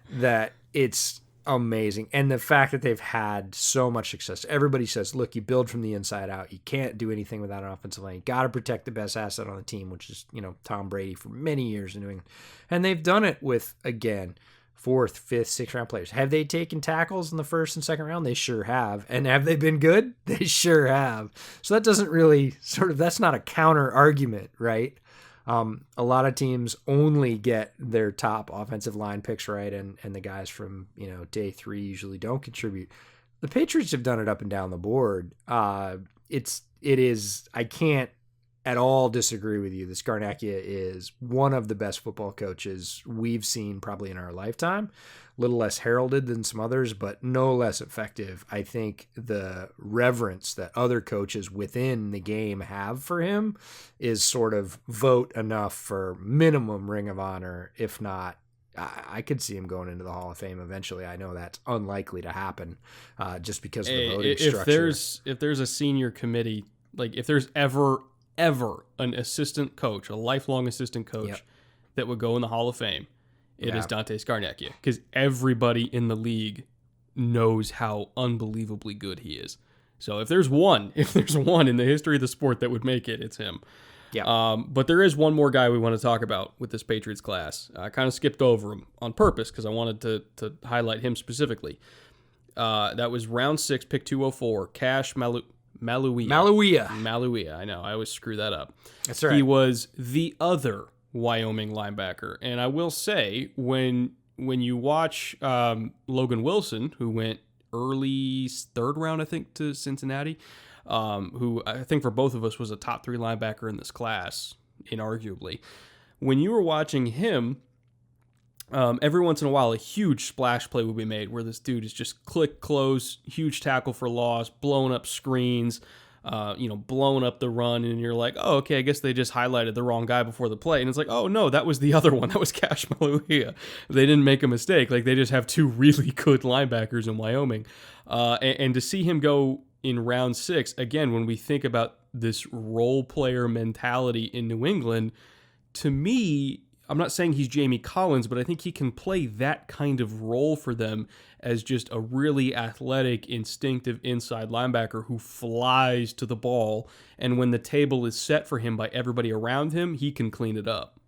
that it's amazing. And the fact that they've had so much success. Everybody says, look, you build from the inside out. You can't do anything without an offensive line. You got to protect the best asset on the team, which is, Tom Brady for many years in New England. And they've done it with, again, 4th, 5th, 6th round players. Have they taken tackles in the 1st and 2nd round? They sure have. And have they been good? They sure have. So that doesn't really that's not a counter argument, right? A lot of teams only get their top offensive line picks right, and the guys from day 3 usually don't contribute. The Patriots have done it up and down the board. It is. I can't at all disagree with you. This Scarnecchia is one of the best football coaches we've seen probably in our lifetime. A little less heralded than some others, but no less effective. I think the reverence that other coaches within the game have for him is sort of vote enough for minimum Ring of Honor. If not, I could see him going into the Hall of Fame eventually. I know that's unlikely to happen just because of the voting structure. If there's a senior committee, like if there's ever an assistant coach, a lifelong assistant coach that would go in the Hall of Fame, it is Dante Scarnecchia, because everybody in the league knows how unbelievably good he is. So if there's one in the history of the sport that would make it, it's him. Yeah. But there is one more guy we want to talk about with this Patriots class. I kind of skipped over him on purpose because I wanted to highlight him specifically. That was round 6, pick 204, Cash Maluia. I know. I always screw that up. That's right. He was the other Wyoming linebacker. And I will say, when you watch Logan Wilson, who went early 3rd round, I think, to Cincinnati, who I think for both of us was a top 3 linebacker in this class, inarguably. When you were watching him, every once in a while, a huge splash play would be made where this dude is just click, close, huge tackle for loss, blowing up screens. blowing up the run, and you're like, oh, okay, I guess they just highlighted the wrong guy before the play. And it's like, oh, no, that was the other one. That was Cash Maluia. They didn't make a mistake. Like, they just have two really good linebackers in Wyoming. And to see him go in round 6, again, when we think about this role player mentality in New England, to me, I'm not saying he's Jamie Collins, but I think he can play that kind of role for them as just a really athletic, instinctive inside linebacker who flies to the ball. And when the table is set for him by everybody around him, he can clean it up.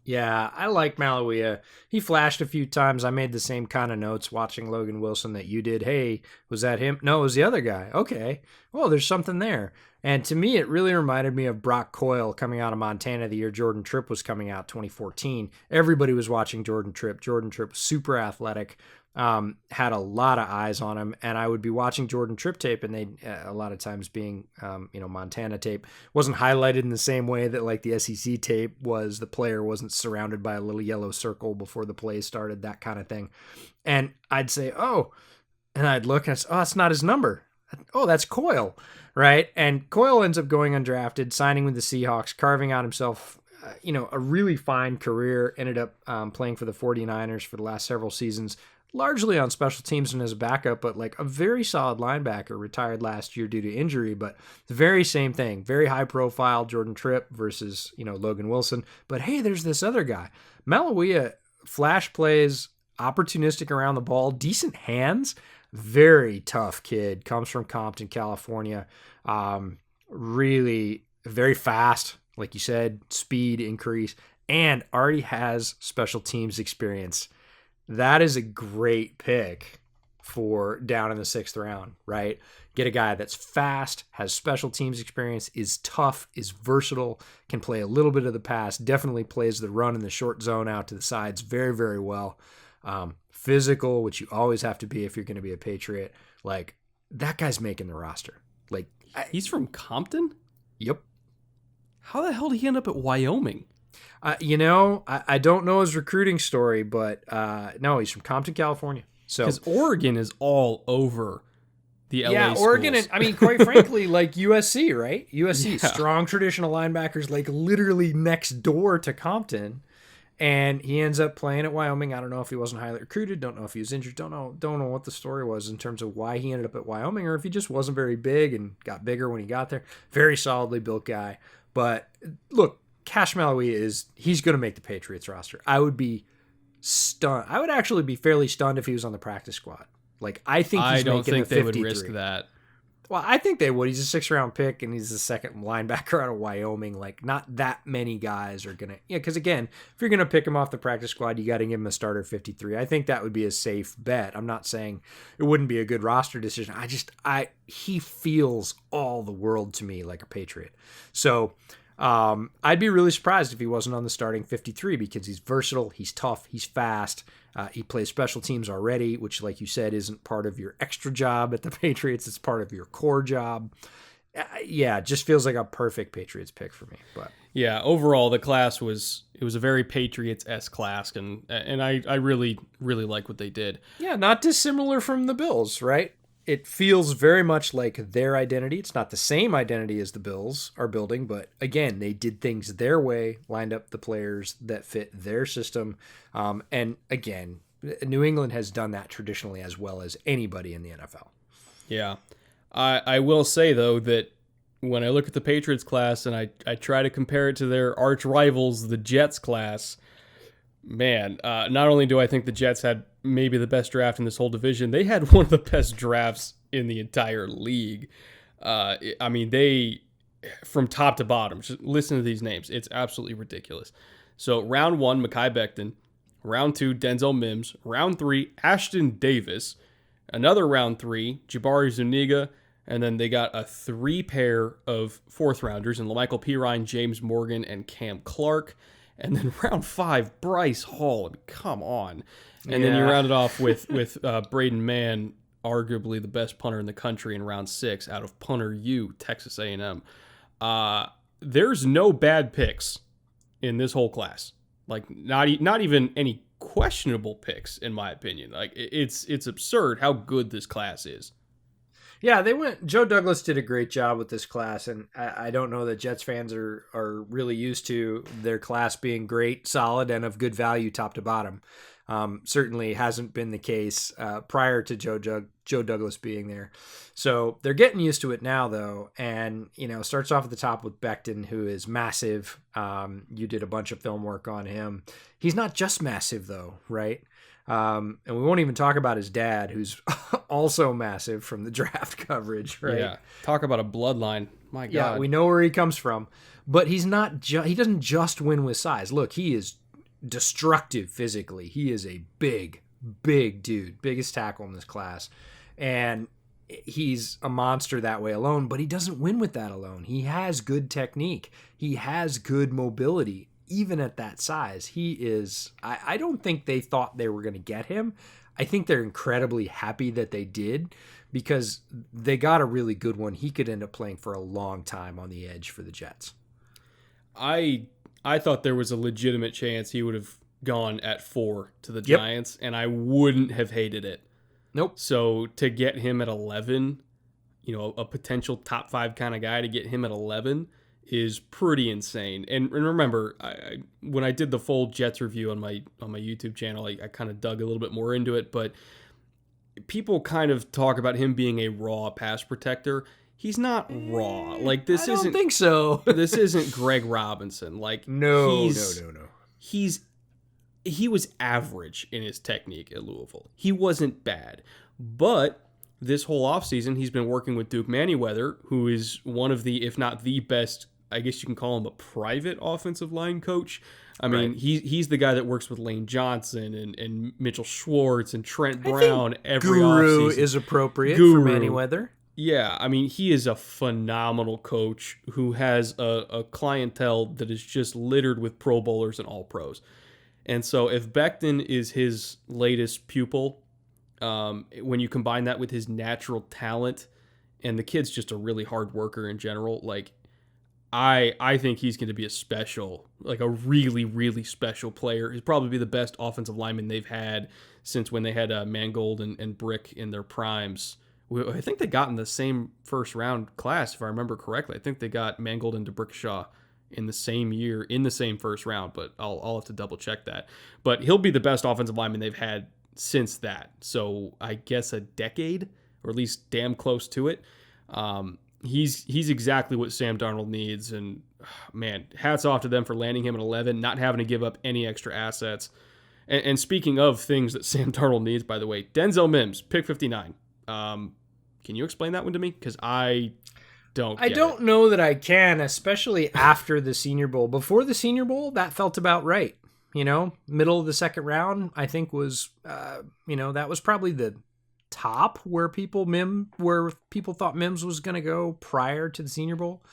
Yeah, I like Maluia. He flashed a few times. I made the same kind of notes watching Logan Wilson that you did. Hey, was that him? No, it was the other guy. Okay. Well, there's something there. And to me, it really reminded me of Brock Coyle coming out of Montana the year Jordan Tripp was coming out, 2014. Everybody was watching Jordan Tripp. Jordan Tripp was super athletic, had a lot of eyes on him. And I would be watching Jordan Tripp tape, and they a lot of times being, Montana tape wasn't highlighted in the same way that like the SEC tape was. The player wasn't surrounded by a little yellow circle before the play started, that kind of thing. And I'd say, oh, and I'd look and I'd say, oh, that's not his number. Oh, that's Coyle, right? And Coyle ends up going undrafted, signing with the Seahawks, carving out himself, a really fine career. Ended up playing for the 49ers for the last several seasons, largely on special teams and as a backup, but like a very solid linebacker. Retired last year due to injury, but the very same thing. Very high profile, Jordan Tripp versus, Logan Wilson. But hey, there's this other guy. Maluia, flash plays, opportunistic around the ball, decent hands. Very tough kid, comes from Compton, California. Really very fast, like you said, speed increase, and already has special teams experience. That is a great pick for down in the 6th round, right? Get a guy that's fast, has special teams experience, is tough, is versatile, can play a little bit of the pass, definitely plays the run in the short zone out to the sides very, very well. Physical, which you always have to be if you're going to be a Patriot. Like, that guy's making the roster. Like, he's from Compton? Yep. How the hell did he end up at Wyoming? I don't know his recruiting story, but no, he's from Compton, California. So, because Oregon is all over the LA schools. Oregon, and quite frankly, like USC, right? USC, strong traditional linebackers, like literally next door to Compton. And he ends up playing at Wyoming. I don't know if he wasn't highly recruited. Don't know if he was injured. Don't know what the story was in terms of why he ended up at Wyoming, or if he just wasn't very big and got bigger when he got there. Very solidly built guy. But look, Cash Maluia he's going to make the Patriots roster. I would be stunned. I would actually be fairly stunned if he was on the practice squad. Like, I think he's making the 53. I don't think they would risk that. Well, I think they would. He's a 6th round pick, and he's the second linebacker out of Wyoming. Like, not that many guys are going to... because again, if you're going to pick him off the practice squad, you got to give him a starter 53. I think that would be a safe bet. I'm not saying it wouldn't be a good roster decision. He feels all the world to me like a Patriot. So, I'd be really surprised if he wasn't on the starting 53, because he's versatile, he's tough, he's fast. He plays special teams already, which, like you said, isn't part of your extra job at the Patriots. It's part of your core job. It just feels like a perfect Patriots pick for me. But yeah, overall, the class was a very Patriots-esque class, and I really, really like what they did. Yeah, not dissimilar from the Bills, right? It feels very much like their identity. It's not the same identity as the Bills are building, but again, they did things their way, lined up the players that fit their system. And again, New England has done that traditionally as well as anybody in the NFL. Yeah. I will say, though, that when I look at the Patriots class and I try to compare it to their arch rivals, the Jets class, man, not only do I think the Jets had maybe the best draft in this whole division, they had one of the best drafts in the entire league. They, from top to bottom, just listen to these names. It's absolutely ridiculous. So round 1, Mekhi Becton. Round 2, Denzel Mims. Round 3, Ashton Davis. Another round 3, Jabari Zuniga. And then they got a 3 pair of 4th rounders in LaMichael Pirine, James Morgan, and Cam Clark. And then round 5, Bryce Hall. I mean, come on. And then you round it off with Braden Mann, arguably the best punter in the country, in round 6 out of Punter U, Texas A&M. There's no bad picks in this whole class. Like, not even any questionable picks, in my opinion. Like, it's absurd how good this class is. Yeah, they went. Joe Douglas did a great job with this class, and I don't know that Jets fans are really used to their class being great, solid, and of good value top to bottom. Certainly hasn't been the case prior to Joe Douglas being there. So they're getting used to it now, though, and starts off at the top with Becton, who is massive. You did a bunch of film work on him. He's not just massive, though, right? And we won't even talk about his dad, who's also massive from the draft coverage, right? Yeah, talk about a bloodline. My God. Yeah, we know where he comes from, but he's not. He doesn't just win with size. Look, he is destructive physically. He is a big dude, biggest tackle in this class, and he's a monster that way alone. But he doesn't win with that alone. He has good technique. He has good mobility. Even at that size, he is. I don't think they thought they were going to get him. I think they're incredibly happy that they did, because they got a really good one. He could end up playing for a long time on the edge for the Jets. I thought there was a legitimate chance he would have gone at 4 to the Giants, and I wouldn't have hated it. Nope. So to get him at 11, a potential top 5 kind of guy, to get him at 11 is pretty insane. And remember, when I did the full Jets review on my YouTube channel, I kind of dug a little bit more into it, but people kind of talk about him being a raw pass protector. He's not raw. Like, this I isn't. don't think so. This isn't Greg Robinson. Like, No. He was average in his technique at Louisville. He wasn't bad. But this whole offseason, he's been working with Duke Manyweather, who is one of the, if not the best, I guess you can call him a private offensive line coach. I mean, he's the guy that works with Lane Johnson and Mitchell Schwartz and Trent Brown every Guru offseason. is appropriate for Guru. Manyweather. Yeah, I mean, he is a phenomenal coach who has a clientele that is just littered with Pro Bowlers and All-Pros. And so if Becton is his latest pupil, when you combine that with his natural talent, and the kid's just a really hard worker in general, like, I think he's going to be a really, really special player. He's probably be the best offensive lineman they've had since when they had Mangold and Brick in their primes. I think they got in the same first round class, if I remember correctly. I think they got Mangold and DeBrickshaw in the same year, in the same first round, but I'll have to double check that. But he'll be the best offensive lineman they've had since that. So I guess a decade, or at least damn close to it. He's exactly what Sam Darnold needs, and man, hats off to them for landing him at 11, not having to give up any extra assets. And speaking of things that Sam Darnold needs, by the way, Denzel Mims, pick 59. Can you explain that one to me? Because I don't know that I can, especially after the Senior Bowl. Before the Senior Bowl, that felt about right. Middle of the second round, I think was, that was probably the top where people thought Mims was going to go prior to the Senior Bowl.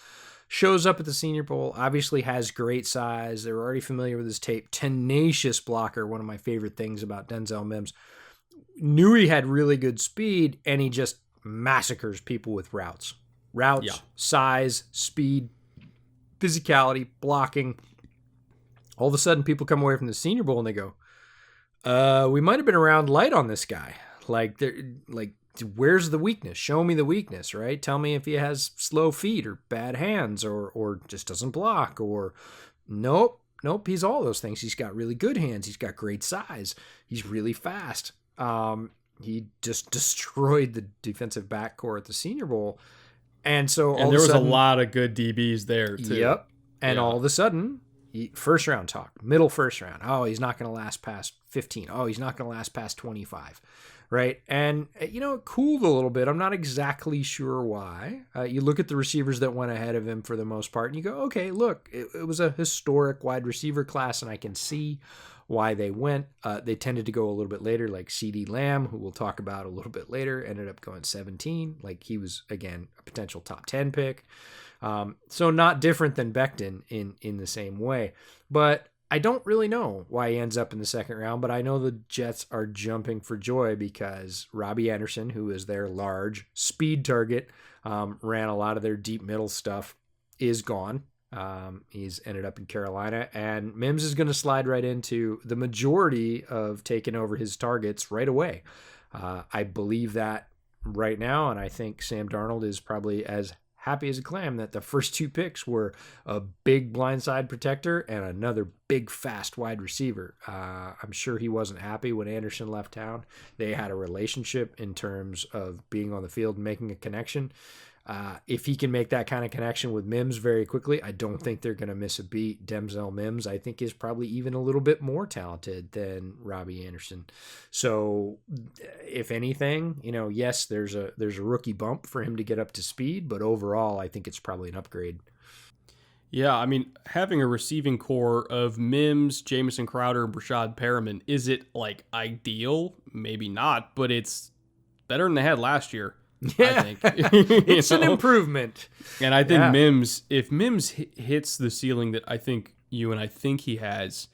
Shows up at the Senior Bowl, obviously has great size. They're already familiar with his tape. Tenacious blocker, one of my favorite things about Denzel Mims. Knew he had really good speed, and he just massacres people with routes, size, speed, physicality, blocking. All of a sudden, people come away from the Senior Bowl and they go, we might have been around light on this guy. Like, where's the weakness? Show me the weakness, right? Tell me if he has slow feet or bad hands or just doesn't block, or nope, he's all those things. He's got really good hands. He's got great size. He's really fast. He just destroyed the defensive backcourt at the Senior Bowl. And so there was a lot of good DBs there too. Yep. And all of a sudden, first round talk, middle first round. Oh, he's not going to last past 15. Oh, he's not going to last past 25. Right. And, it cooled a little bit. I'm not exactly sure why. You look at the receivers that went ahead of him for the most part, and you go, okay, look, it was a historic wide receiver class, and I can see why they went. They tended to go a little bit later, like CeeDee Lamb, who we'll talk about a little bit later, ended up going 17. Like, he was, again, a potential top 10 pick. So not different than Becton in the same way. But I don't really know why he ends up in the second round, but I know the Jets are jumping for joy because Robbie Anderson, who is their large speed target, ran a lot of their deep middle stuff, is gone. He's ended up in Carolina, and Mims is going to slide right into the majority of taking over his targets right away. I believe that right now, and I think Sam Darnold is probably as happy as a clam that the first 2 picks were a big blindside protector and another big fast wide receiver. I'm sure he wasn't happy when Anderson left town. They had a relationship in terms of being on the field and making a connection. If he can make that kind of connection with Mims very quickly, I don't think they're going to miss a beat. Denzel Mims, I think, is probably even a little bit more talented than Robbie Anderson. So, if anything, yes, there's a rookie bump for him to get up to speed, but overall, I think it's probably an upgrade. Yeah, I mean, having a receiving core of Mims, Jamison Crowder, and Brashad Perriman, is it like ideal? Maybe not, but it's better than they had last year. Yeah, I think it's an improvement. And I think Mims, if Mims hits the ceiling that I think you and I think he has,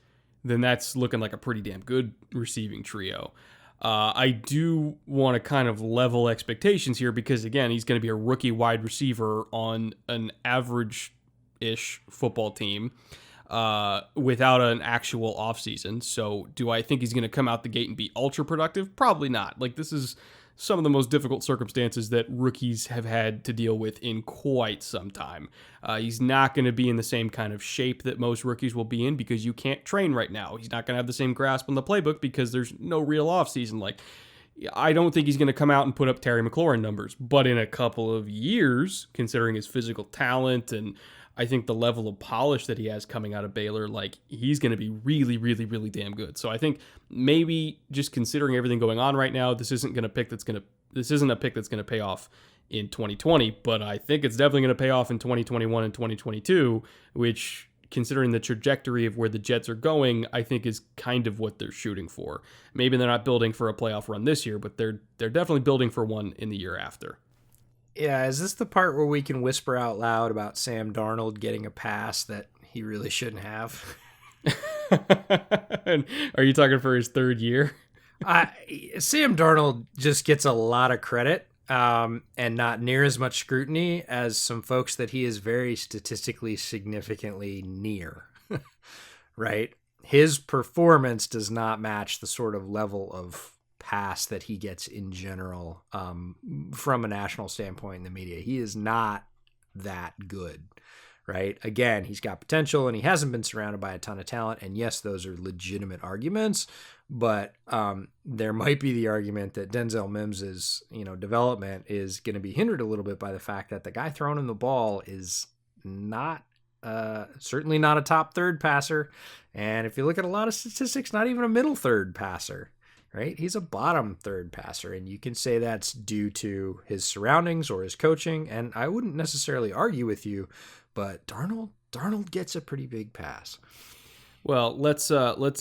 then that's looking like a pretty damn good receiving trio. I do want to kind of level expectations here because, again, he's going to be a rookie wide receiver on an average-ish football team without an actual offseason. So do I think he's going to come out the gate and be ultra productive? Probably not. Like, this is some of the most difficult circumstances that rookies have had to deal with in quite some time. He's not going to be in the same kind of shape that most rookies will be in because you can't train right now. He's not going to have the same grasp on the playbook because there's no real offseason. Like, I don't think he's going to come out and put up Terry McLaurin numbers, but in a couple of years, considering his physical talent and I think the level of polish that he has coming out of Baylor, like, he's going to be really, really, really damn good. So I think maybe just considering everything going on right now, this isn't a pick that's going to pay off in 2020, but I think it's definitely going to pay off in 2021 and 2022, which, considering the trajectory of where the Jets are going, I think is kind of what they're shooting for. Maybe they're not building for a playoff run this year, but they're definitely building for one in the year after. Yeah, is this the part where we can whisper out loud about Sam Darnold getting a pass that he really shouldn't have? Are you talking for his 3rd year? Sam Darnold just gets a lot of credit and not near as much scrutiny as some folks that he is very statistically significantly near, right? His performance does not match the sort of level of pass that he gets in general from a national standpoint in the media. He is not that good, right? Again, he's got potential and he hasn't been surrounded by a ton of talent. And yes, those are legitimate arguments, but there might be the argument that Denzel Mims's development is going to be hindered a little bit by the fact that the guy throwing him the ball is not certainly not a top 3rd passer. And if you look at a lot of statistics, not even a middle 3rd passer. Right? He's a bottom 3rd passer, and you can say that's due to his surroundings or his coaching, and I wouldn't necessarily argue with you, but Darnold gets a pretty big pass. Well, let's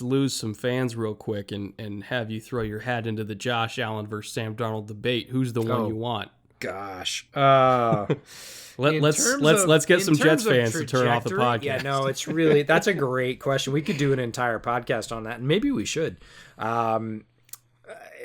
lose some fans real quick and have you throw your hat into the Josh Allen versus Sam Darnold debate. Who's the one you want? Gosh. Let's get some Jets fans to turn off the podcast. Yeah, no, it's really, that's a great question. We could do an entire podcast on that, and maybe we should.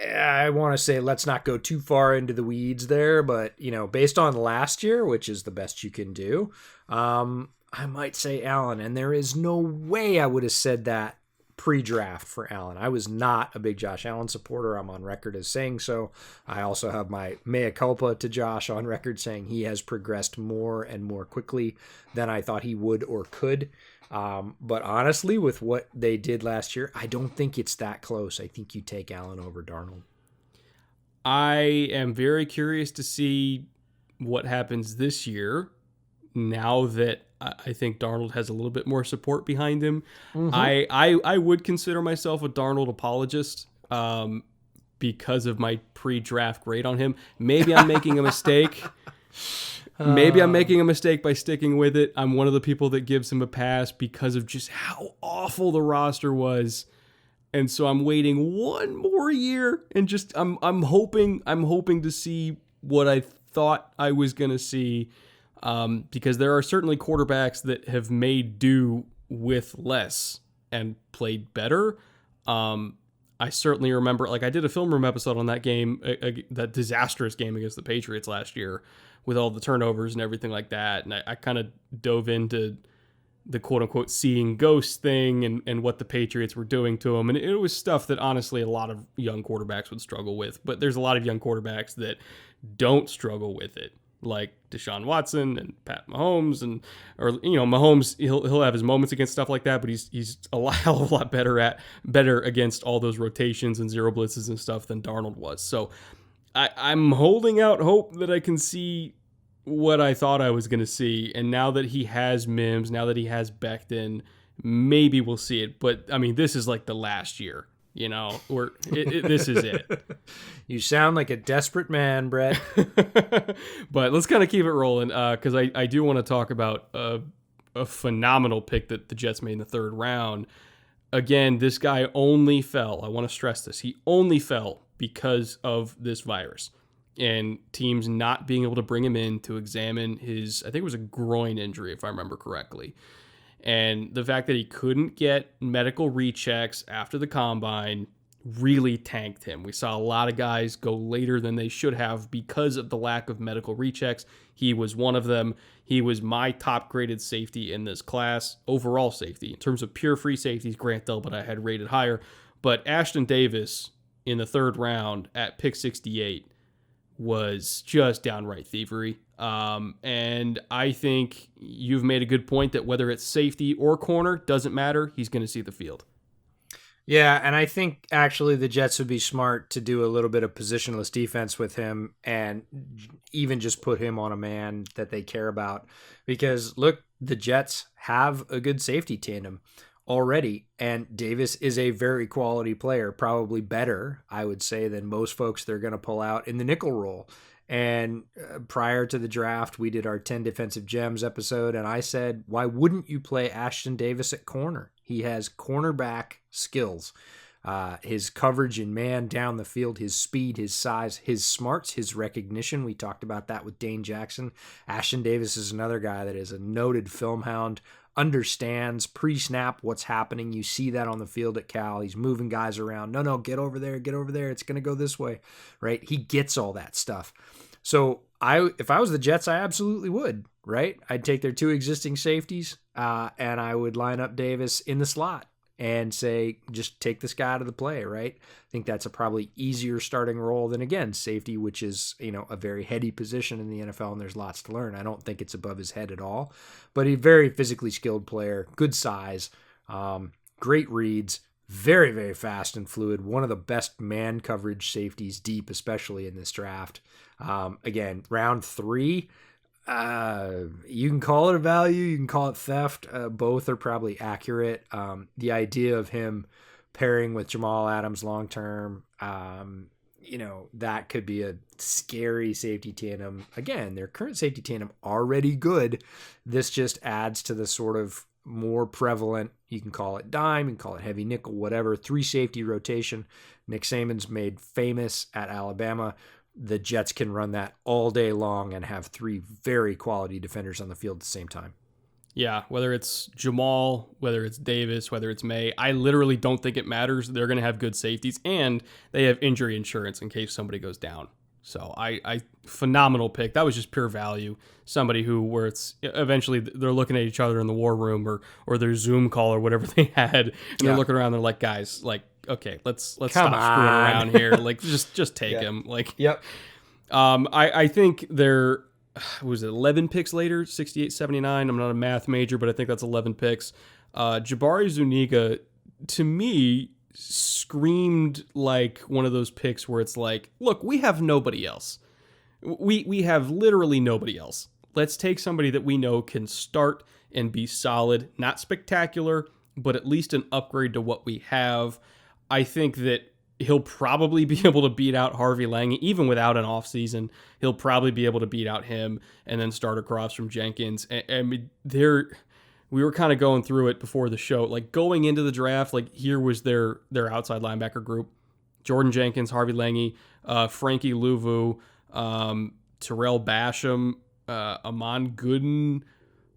I want to say let's not go too far into the weeds there, but based on last year, which is the best you can do, I might say Allen, and there is no way I would have said that pre-draft for Allen. I was not a big Josh Allen supporter. I'm on record as saying so. I also have my mea culpa to Josh on record saying he has progressed more and more quickly than I thought he would or could. But honestly, with what they did last year, I don't think it's that close. I think you take Allen over Darnold. I am very curious to see what happens this year now that I think Darnold has a little bit more support behind him. Mm-hmm. I would consider myself a Darnold apologist because of my pre-draft grade on him. Maybe I'm making a mistake. Maybe I'm making a mistake by sticking with it. I'm one of the people that gives him a pass because of just how awful the roster was. And so I'm waiting one more year and just I'm hoping to see what I thought I was going to see because there are certainly quarterbacks that have made do with less and played better. I certainly remember, like, I did a film room episode on that game, that disastrous game against the Patriots last year with all the turnovers and everything like that. And I kind of dove into the quote-unquote seeing ghosts thing and what the Patriots were doing to them. And it was stuff that, honestly, a lot of young quarterbacks would struggle with. But there's a lot of young quarterbacks that don't struggle with it, like Deshaun Watson and Pat Mahomes, Mahomes, he'll have his moments against stuff like that, but he's a hell of a lot better against all those rotations and zero blitzes and stuff than Darnold was. So I'm holding out hope that I can see what I thought I was going to see, and now that he has Mims, now that he has Becton, maybe we'll see it. But I mean, this is like the last year. This is it. You sound like a desperate man, Brett. But let's kind of keep it rolling because I do want to talk about a phenomenal pick that the Jets made in the third round. Again, this guy only fell. I want to stress this. He only fell because of this virus and teams not being able to bring him in to examine his, I think it was a groin injury, if I remember correctly. And the fact that he couldn't get medical rechecks after the combine really tanked him. We saw a lot of guys go later than they should have because of the lack of medical rechecks. He was one of them. He was my top graded safety in this class, overall safety. In terms of pure free safeties, Grant Delpit I had rated higher. But Ashton Davis in the third round at pick 68 was just downright thievery. And I think you've made a good point that whether it's safety or corner, doesn't matter. He's going to see the field. Yeah, and I think actually the Jets would be smart to do a little bit of positionless defense with him and even just put him on a man that they care about. Because, look, the Jets have a good safety tandem already, and Davis is a very quality player, probably better, I would say, than most folks they're going to pull out in the nickel role. And prior to the draft, we did our 10 defensive gems episode, and I said, why wouldn't you play Ashton Davis at corner? He has cornerback skills. His coverage in man down the field, his speed, his size, his smarts, his recognition. We talked about that with Dane Jackson. Ashton Davis is another guy that is a noted film hound, understands pre-snap what's happening. You see that on the field at Cal. He's moving guys around. No, get over there. It's going to go this way, right? He gets all that stuff. So if I was the Jets, I absolutely would, right? I'd take their two existing safeties and I would line up Davis in the slot and say, just take this guy out of the play, right? I think that's a probably easier starting role than, again, safety, which is, a very heady position in the NFL, and there's lots to learn. I don't think it's above his head at all, but a very physically skilled player, good size, great reads, very, very fast and fluid. One of the best man coverage safeties deep, especially in this draft. Again, round 3, you can call it a value, you can call it theft. Both are probably accurate. The idea of him pairing with Jamal Adams long-term, that could be a scary safety tandem. Again, their current safety tandem already good. This just adds to the sort of more prevalent, you can call it dime, you can call it heavy nickel, whatever, 3 safety rotation. Nick Saban's made famous at Alabama. The Jets can run that all day long and have 3 very quality defenders on the field at the same time. Yeah, whether it's Jamal, whether it's Davis, whether it's May, I literally don't think it matters. They're going to have good safeties, and they have injury insurance in case somebody goes down. So I phenomenal pick. That was just pure value. Somebody where it's eventually they're looking at each other in the war room or their Zoom call or whatever they had, and they're looking around. They're like, guys, like, okay, let's stop screwing around here. Like, just take him. Like, yep. I think there was 11 picks later, 68, 79. I'm not a math major, but I think that's 11 picks. Jabari Zuniga, to me, screamed like one of those picks where it's like, look, we have nobody else. We have literally nobody else. Let's take somebody that we know can start and be solid, not spectacular, but at least an upgrade to what we have. I think that he'll probably be able to beat out Harvey Lange, even without an offseason. He'll probably be able to beat out him and then start across from Jenkins. And we were kind of going through it before the show. Like, going into the draft, like, here was their outside linebacker group: Jordan Jenkins, Harvey Lange, Frankie Louvu, Terrell Basham, Amon Gooden,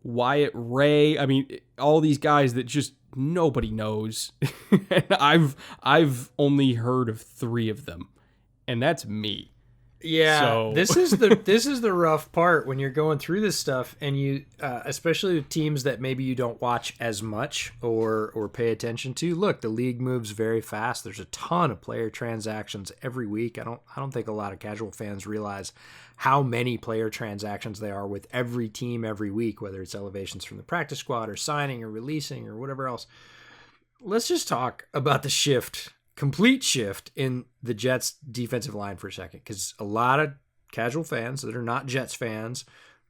Wyatt Ray. I mean, all these guys that just nobody knows. And I've only heard of 3 of them, and that's me. Yeah, So this is the rough part when you're going through this stuff, and you, especially with teams that maybe you don't watch as much or pay attention to. Look, the league moves very fast. There's a ton of player transactions every week. I don't think a lot of casual fans realize how many player transactions there are with every team every week, whether it's elevations from the practice squad or signing or releasing or whatever else. Let's just talk about the complete shift in the Jets defensive line for a second, because a lot of casual fans that are not Jets fans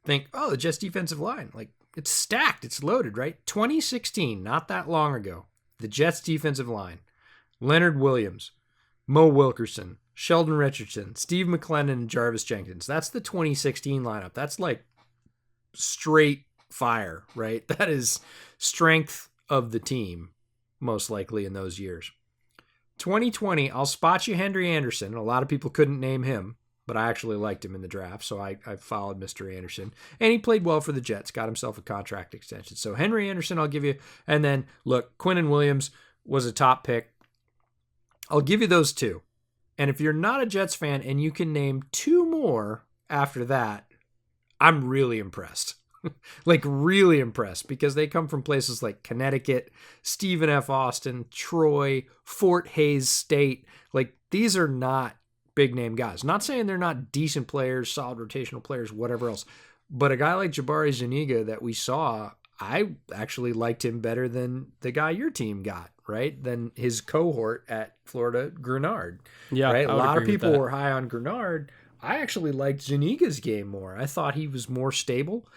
think, oh, the Jets defensive line, like, it's stacked, it's loaded, right? 2016, not that long ago, the Jets defensive line, Leonard Williams, Mo Wilkerson, Sheldon Richardson, Steve McClendon, and Jarvis Jenkins. That's the 2016 lineup. That's like straight fire, right? That is strength of the team, most likely in those years. 2020, I'll spot you Henry Anderson. A lot of people couldn't name him, but I actually liked him in the draft, so I followed Mr. Anderson. And he played well for the Jets, got himself a contract extension. So Henry Anderson, I'll give you. And then, look, Quinnen Williams was a top pick. I'll give you those two. And if you're not a Jets fan and you can name two more after that, I'm really impressed. Like, really impressed, because they come from places like Connecticut, Stephen F. Austin, Troy, Fort Hays State. Like, these are not big name guys. Not saying they're not decent players, solid rotational players, whatever else. But a guy like Jabari Zuniga that we saw, I actually liked him better than the guy your team got, right? Than his cohort at Florida, Grenard. yeah, Right? A lot of agree with people that. were high on Grenard. I actually liked Zuniga's game more. I thought he was more stable,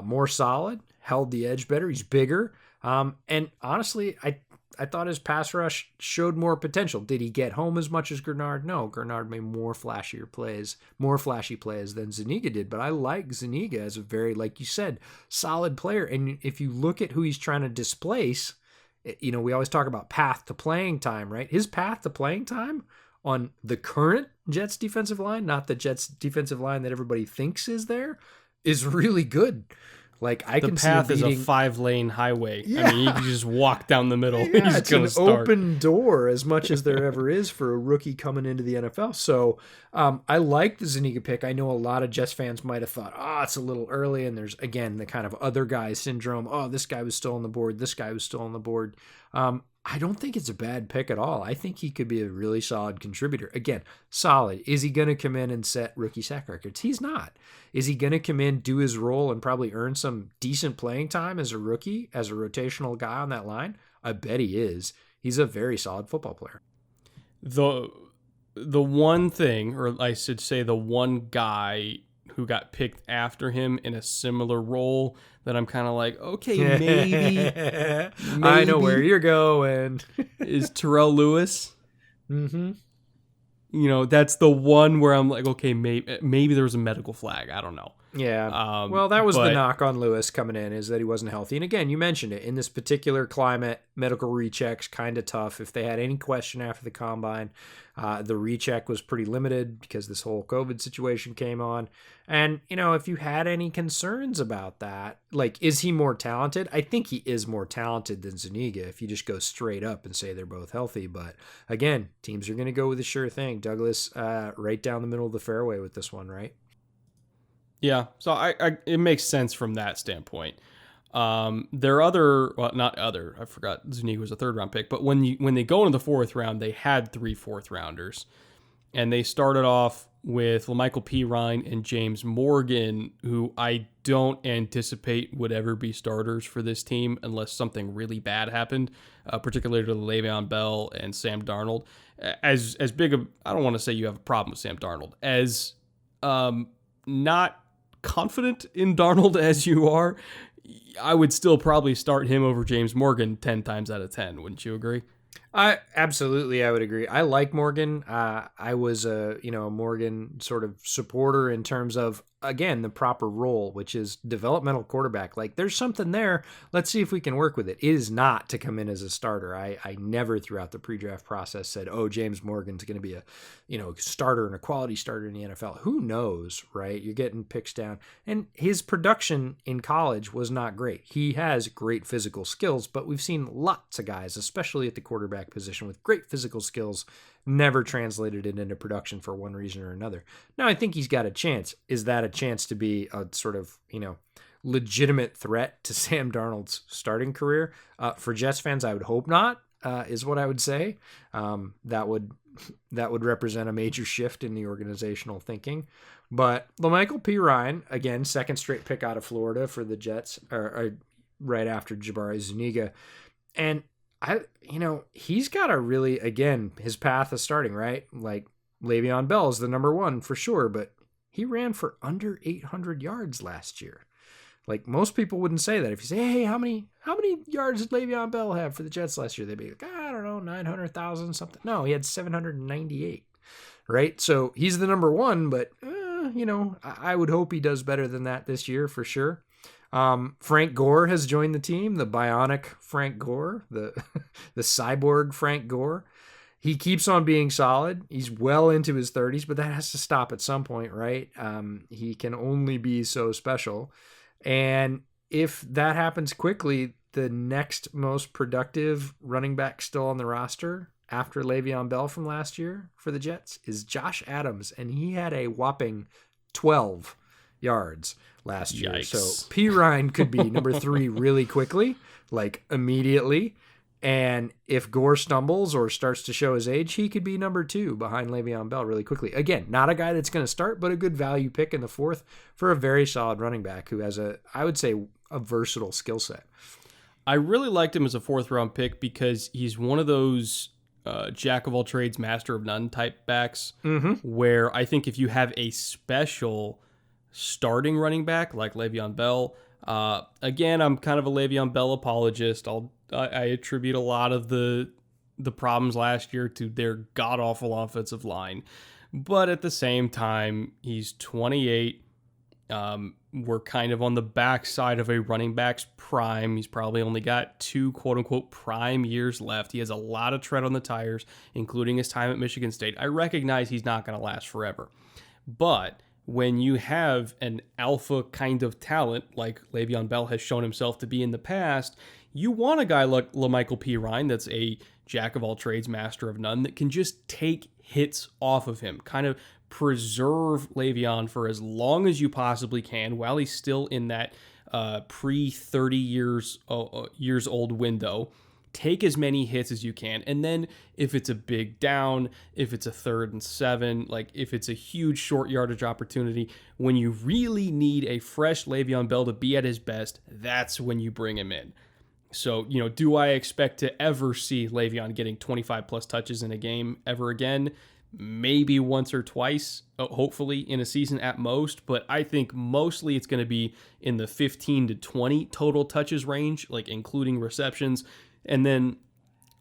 more solid, held the edge better. He's bigger. And honestly, I thought his pass rush showed more potential. Did he get home as much as Grenard? No, Grenard made more flashy plays than Zuniga did. But I like Zuniga as a very, like you said, solid player. And if you look at who he's trying to displace, you know, we always talk about path to playing time, right? His path to playing time on the current Jets defensive line, not the Jets defensive line that everybody thinks is there, is really good. Like, I The can path see is him a beating, 5-lane highway. Yeah. I mean, you can just walk down the middle. yeah, He's it's going an to start. open door as much as there ever is for a rookie coming into the NFL. So I like the Zuniga pick. I know a lot of Jets fans might have thought, oh, it's a little early. And there's, again, the kind of other guy syndrome. Oh, this guy was still on the board. This guy was still on the board. I don't think it's a bad pick at all. I think he could be a really solid contributor. Again, solid. Is he going to come in and set rookie sack records? He's not. Is he going to come in, do his role, and probably earn some decent playing time as a rookie, as a rotational guy on that line? I bet he is. He's a very solid football player. The one thing, or I should say the one guy who got picked after him in a similar role that I'm kind of like, okay, maybe I know where you're going. is Terrell Lewis. Mm-hmm. You know, that's the one where I'm like, okay, maybe there was a medical flag. I don't know. Yeah. Well, that was the but- knock on Lewis coming in, is that he wasn't healthy. And again, you mentioned it. In this particular climate, medical rechecks kind of tough. If they had any question after the combine, the recheck was pretty limited because this whole COVID situation came on. And, you know, if you had any concerns about that, like, is he more talented? I think he is more talented than Zuniga if you just go straight up and say they're both healthy. But again, teams are going to go with the sure thing. Douglas, right down the middle of the fairway with this one, right? Yeah, so I it makes sense from that standpoint. There are other, well, not other. I forgot Zuniga was a third-round pick, but when they go into the fourth round, they had 3 fourth-rounders, and they started off with LaMichael Pirine and James Morgan, who I don't anticipate would ever be starters for this team unless something really bad happened, particularly to Le'Veon Bell and Sam Darnold. As big of, I don't want to say you have a problem with Sam Darnold, as not confident in Darnold as you are, I would still probably start him over James Morgan 10 times out of 10. Wouldn't you agree? I would agree. I like Morgan. I was a Morgan sort of supporter in terms of, again, the proper role, which is developmental quarterback. Like, there's something there. Let's see if we can work with it. It is not to come in as a starter. I never throughout the pre-draft process said, oh, James Morgan's going to be a starter and a quality starter in the NFL. Who knows, right? You're getting picks down. And his production in college was not great. He has great physical skills, but we've seen lots of guys, especially at the quarterback back position with great physical skills, never translated it into production for one reason or another. Now, I think he's got a chance. Is that a chance to be a sort of, legitimate threat to Sam Darnold's starting career? For Jets fans, I would hope not, is what I would say. That would represent a major shift in the organizational thinking. But LaMichael Pirine, again, second straight pick out of Florida for the Jets, or right after Jabari Zuniga. And he's got a really, again, his path is starting, right? Like Le'Veon Bell is the number one for sure, but he ran for under 800 yards last year. Like, most people wouldn't say that. If you say, hey, how many yards did Le'Veon Bell have for the Jets last year? They'd be like, I don't know, 900,000 something. No, he had 798, right? So he's the number one, but, I would hope he does better than that this year for sure. Frank Gore has joined the team, the bionic Frank Gore, the cyborg Frank Gore. He keeps on being solid. He's well into his 30s, but that has to stop at some point, right? He can only be so special. And if that happens quickly, the next most productive running back still on the roster after Le'Veon Bell from last year for the Jets is Josh Adams, and he had a whopping 12 yards last year. Yikes. So Pirine could be number 3 really quickly, like immediately. And if Gore stumbles or starts to show his age, he could be number 2 behind Le'Veon Bell really quickly. Again, not a guy that's going to start, but a good value pick in the 4th for a very solid running back who has I would say, a versatile skill set. I really liked him as a 4th-round pick because he's one of those jack of all trades, master of none type backs, where I think if you have a special starting running back like Le'Veon Bell, again, I'm kind of a Le'Veon Bell apologist. I attribute a lot of the problems last year to their god-awful offensive line. But at the same time, he's 28. We're kind of on the backside of a running back's prime. He's probably only got 2 quote-unquote prime years left. He has a lot of tread on the tires, including his time at Michigan State. I recognize he's not going to last forever. But when you have an alpha kind of talent like Le'Veon Bell has shown himself to be in the past, you want a guy like LaMichael Pirine that's a jack of all trades, master of none, that can just take hits off of him, kind of preserve Le'Veon for as long as you possibly can while he's still in that pre-30 years old window. Take as many hits as you can, and then if it's a big down, if it's a 3rd and 7, like if it's a huge short yardage opportunity, when you really need a fresh Le'Veon Bell to be at his best, that's when you bring him in. So, do I expect to ever see Le'Veon getting 25 plus touches in a game ever again? Maybe once or twice, hopefully in a season at most, but I think mostly it's going to be in the 15 to 20 total touches range, like including receptions, and then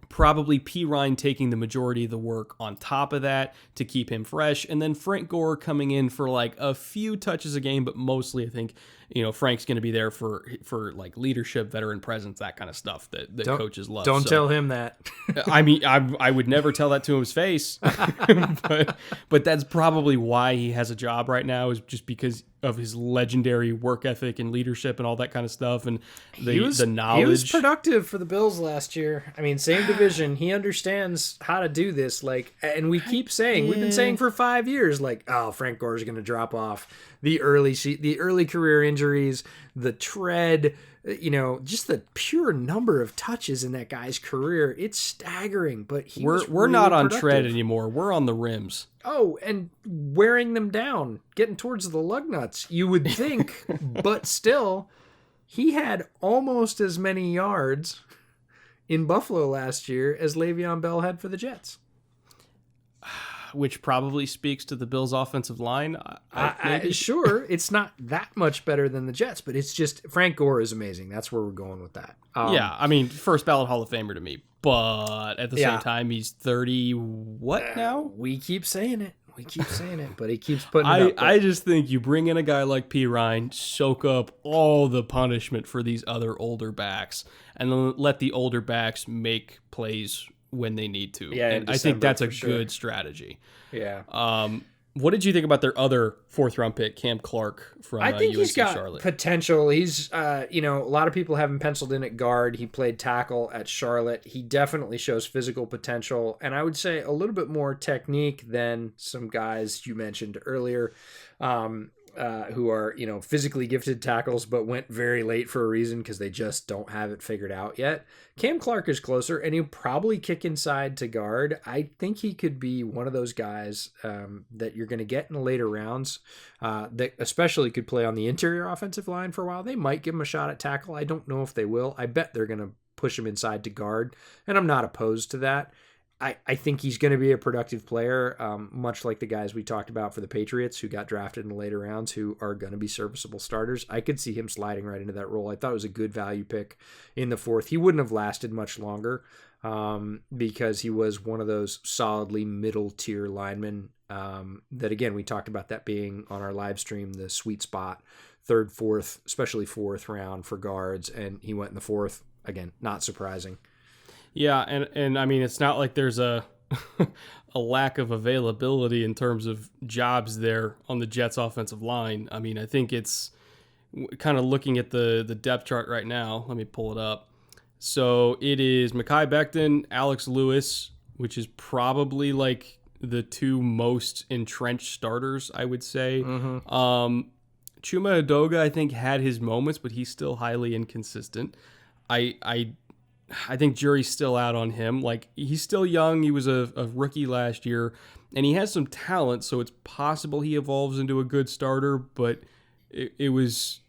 probably Pirine taking the majority of the work on top of that to keep him fresh, and then Frank Gore coming in for like a few touches a game, but mostly I think Frank's going to be there for like leadership, veteran presence, that kind of stuff that coaches love. Don't tell him that. I mean, I would never tell that to his face, but that's probably why he has a job right now, is just because of his legendary work ethic and leadership and all that kind of stuff, and the knowledge. He was productive for the Bills last year. I mean, same division. He understands how to do this. And we keep saying, we've been saying for 5 years, Frank Gore's going to drop off. The early career injuries, the tread, just the pure number of touches in that guy's career. It's staggering, but we're really not on productive. tread anymore. We're on the rims. Oh, and wearing them down, getting towards the lug nuts, you would think, but still, he had almost as many yards in Buffalo last year as Le'Veon Bell had for the Jets. Which probably speaks to the Bills' offensive line. Sure, it's not that much better than the Jets, but it's just Frank Gore is amazing. That's where we're going with that. Yeah, I mean, first ballot Hall of Famer to me, but at the same time, he's 30. What now? We keep saying it. But he keeps putting it up. I just think you bring in a guy like Pirine, soak up all the punishment for these other older backs, and then let the older backs make plays when they need to. Yeah, and I think that's a good strategy. Yeah. What did you think about their other 4th-round pick, Cam Clark from I think he's got Charlotte? potential. He's, a lot of people have him penciled in at guard. He played tackle at Charlotte. He definitely shows physical potential, and I would say a little bit more technique than some guys you mentioned earlier, who are, physically gifted tackles, but went very late for a reason because they just don't have it figured out yet. Cam Clark is closer, and he'll probably kick inside to guard. I think he could be one of those guys that you're going to get in the later rounds that especially could play on the interior offensive line for a while. They might give him a shot at tackle. I don't know if they will. I bet they're going to push him inside to guard, and I'm not opposed to that. I think he's going to be a productive player, much like the guys we talked about for the Patriots who got drafted in the later rounds who are going to be serviceable starters. I could see him sliding right into that role. I thought it was a good value pick in the 4th. He wouldn't have lasted much longer because he was one of those solidly middle tier linemen that, again, we talked about that being on our live stream, the sweet spot, 3rd, 4th, especially 4th round for guards. And he went in the 4th. Again, not surprising. Yeah, and I mean, it's not like there's a a lack of availability in terms of jobs there on the Jets offensive line. I mean, I think it's kind of looking at the depth chart right now. Let me pull it up. So it is Mekhi Becton, Alex Lewis, which is probably like the 2 most entrenched starters, I would say. Mm-hmm. Chuma Edoga, I think, had his moments, but he's still highly inconsistent. I think jury's still out on him. Like, he's still young. He was a rookie last year, and he has some talent, so it's possible he evolves into a good starter, but it was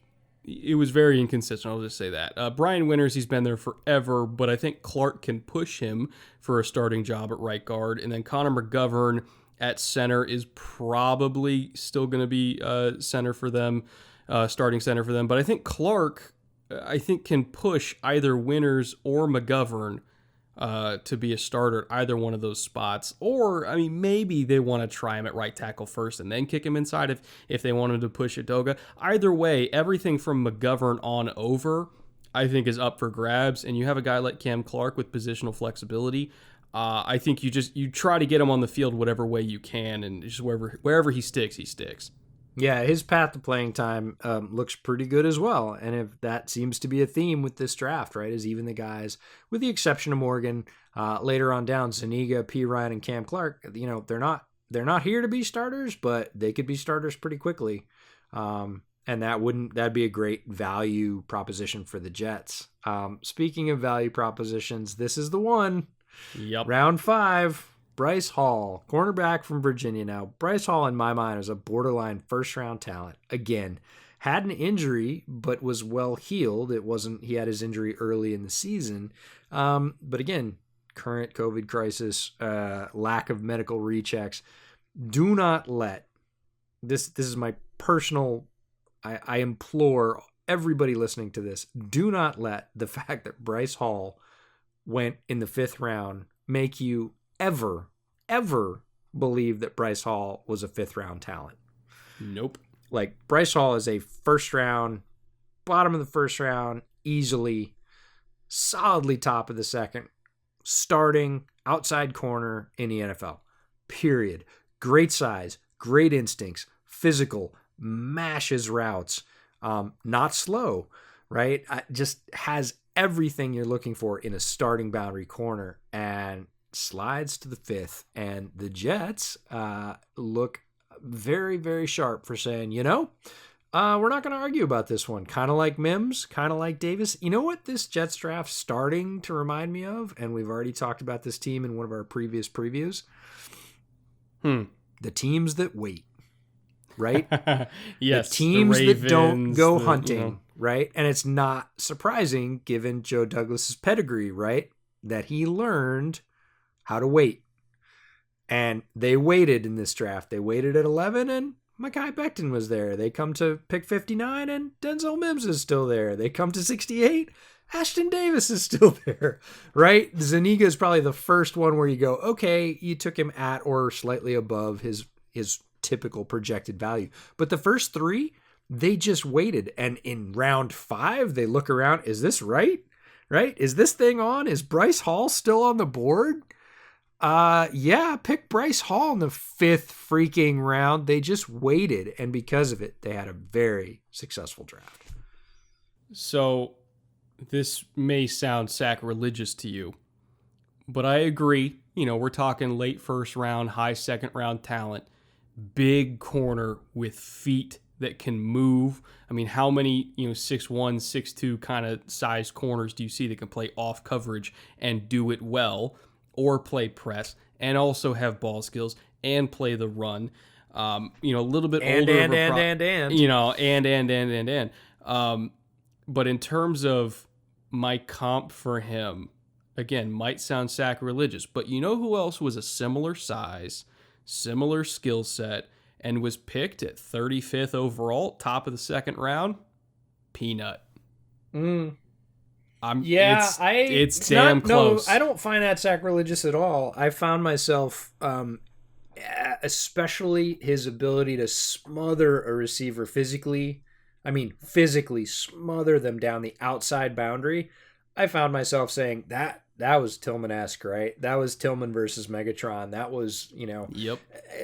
very inconsistent. I'll just say that. Brian Winters, he's been there forever, but I think Clark can push him for a starting job at right guard, and then Connor McGovern at center is probably still going to be center for them, starting center for them, but I think Clark can push either Winters or McGovern to be a starter at either one of those spots. Or, I mean, maybe they want to try him at right tackle first and then kick him inside if they wanted to push Edoga. Either way, everything from McGovern on over, I think, is up for grabs. And you have a guy like Cam Clark with positional flexibility. I think you try to get him on the field whatever way you can, and just wherever he sticks, he sticks. Yeah, his path to playing time looks pretty good as well. And if that seems to be a theme with this draft, right, is even the guys, with the exception of Morgan, later on down, Zuniga, P. Ryan, and Cam Clark, they're not here to be starters, but they could be starters pretty quickly. And that'd be a great value proposition for the Jets. Speaking of value propositions, this is the one. Yep. Round 5. Bryce Hall, cornerback from Virginia. Now, Bryce Hall, in my mind, is a borderline first-round talent. Again, had an injury, but was well healed. He had his injury early in the season. But again, current COVID crisis, lack of medical rechecks. Do not let, this is my personal, I implore everybody listening to this, do not let the fact that Bryce Hall went in the 5th round make you ever believe that Bryce Hall was a 5th round talent. Nope. Like, Bryce Hall is a 1st round, bottom of the 1st round, easily, solidly top of the 2nd, starting outside corner in the NFL. Period. Great size, great instincts, physical, mashes routes, not slow, right? Just has everything you're looking for in a starting boundary corner, and slides to the 5th, and the Jets look very, very sharp for saying, we're not going to argue about this one. Kind of like Mims, kind of like Davis. You know what this Jets draft's starting to remind me of? And we've already talked about this team in one of our previous previews. The teams that wait, right? Yes. The teams Ravens, that don't go hunting, right? And it's not surprising given Joe Douglas's pedigree, right? That he learned how to wait. And they waited in this draft. They waited at 11, and Mekhi Becton was there. They come to pick 59, and Denzel Mims is still there. They come to 68, Ashton Davis is still there, right? Zuniga is probably the first one where you go, okay, you took him at or slightly above his typical projected value. But the first 3, they just waited. And in round 5, they look around. Is this right? Right? Is this thing on? Is Bryce Hall still on the board? Yeah, pick Bryce Hall in the 5th freaking round. They just waited, and because of it, they had a very successful draft. So this may sound sacrilegious to you, but I agree. We're talking late first round, high second round talent, big corner with feet that can move. I mean, how many, 6'1", 6'2" kind of size corners do you see that can play off coverage and do it well, or play press and also have ball skills and play the run? A little bit older. But in terms of my comp for him, again, might sound sacrilegious, but you know who else was a similar size, similar skill set, and was picked at 35th overall, top of the second round? Peanut. It's damn close. No, I don't find that sacrilegious at all. I found myself, especially his ability to smother a receiver physically. I mean, physically smother them down the outside boundary. I found myself saying that was Tillman-esque, right? That was Tillman versus Megatron. That was, Yep.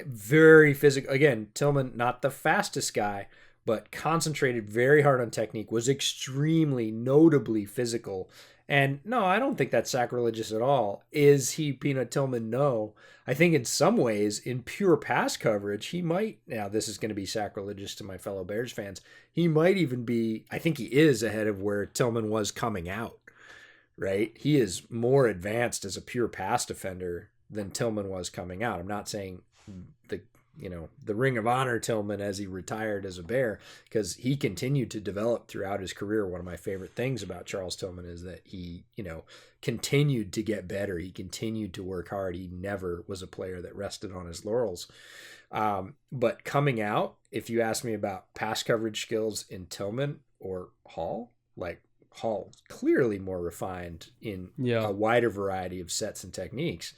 Very physical. Again, Tillman, not the fastest guy, but concentrated very hard on technique, was extremely notably physical. And no, I don't think that's sacrilegious at all. Is he Peanut Tillman? No. I think in some ways, in pure pass coverage, he might, now this is going to be sacrilegious to my fellow Bears fans, he might even be, I think he is ahead of where Tillman was coming out, right? He is more advanced as a pure pass defender than Tillman was coming out. I'm not saying the Ring of Honor Tillman as he retired as a Bear, because he continued to develop throughout his career. One of my favorite things about Charles Tillman is that he, continued to get better. He continued to work hard. He never was a player that rested on his laurels. But coming out, if you ask me about pass coverage skills in Tillman or Hall, like Hall, clearly more refined in a wider variety of sets and techniques.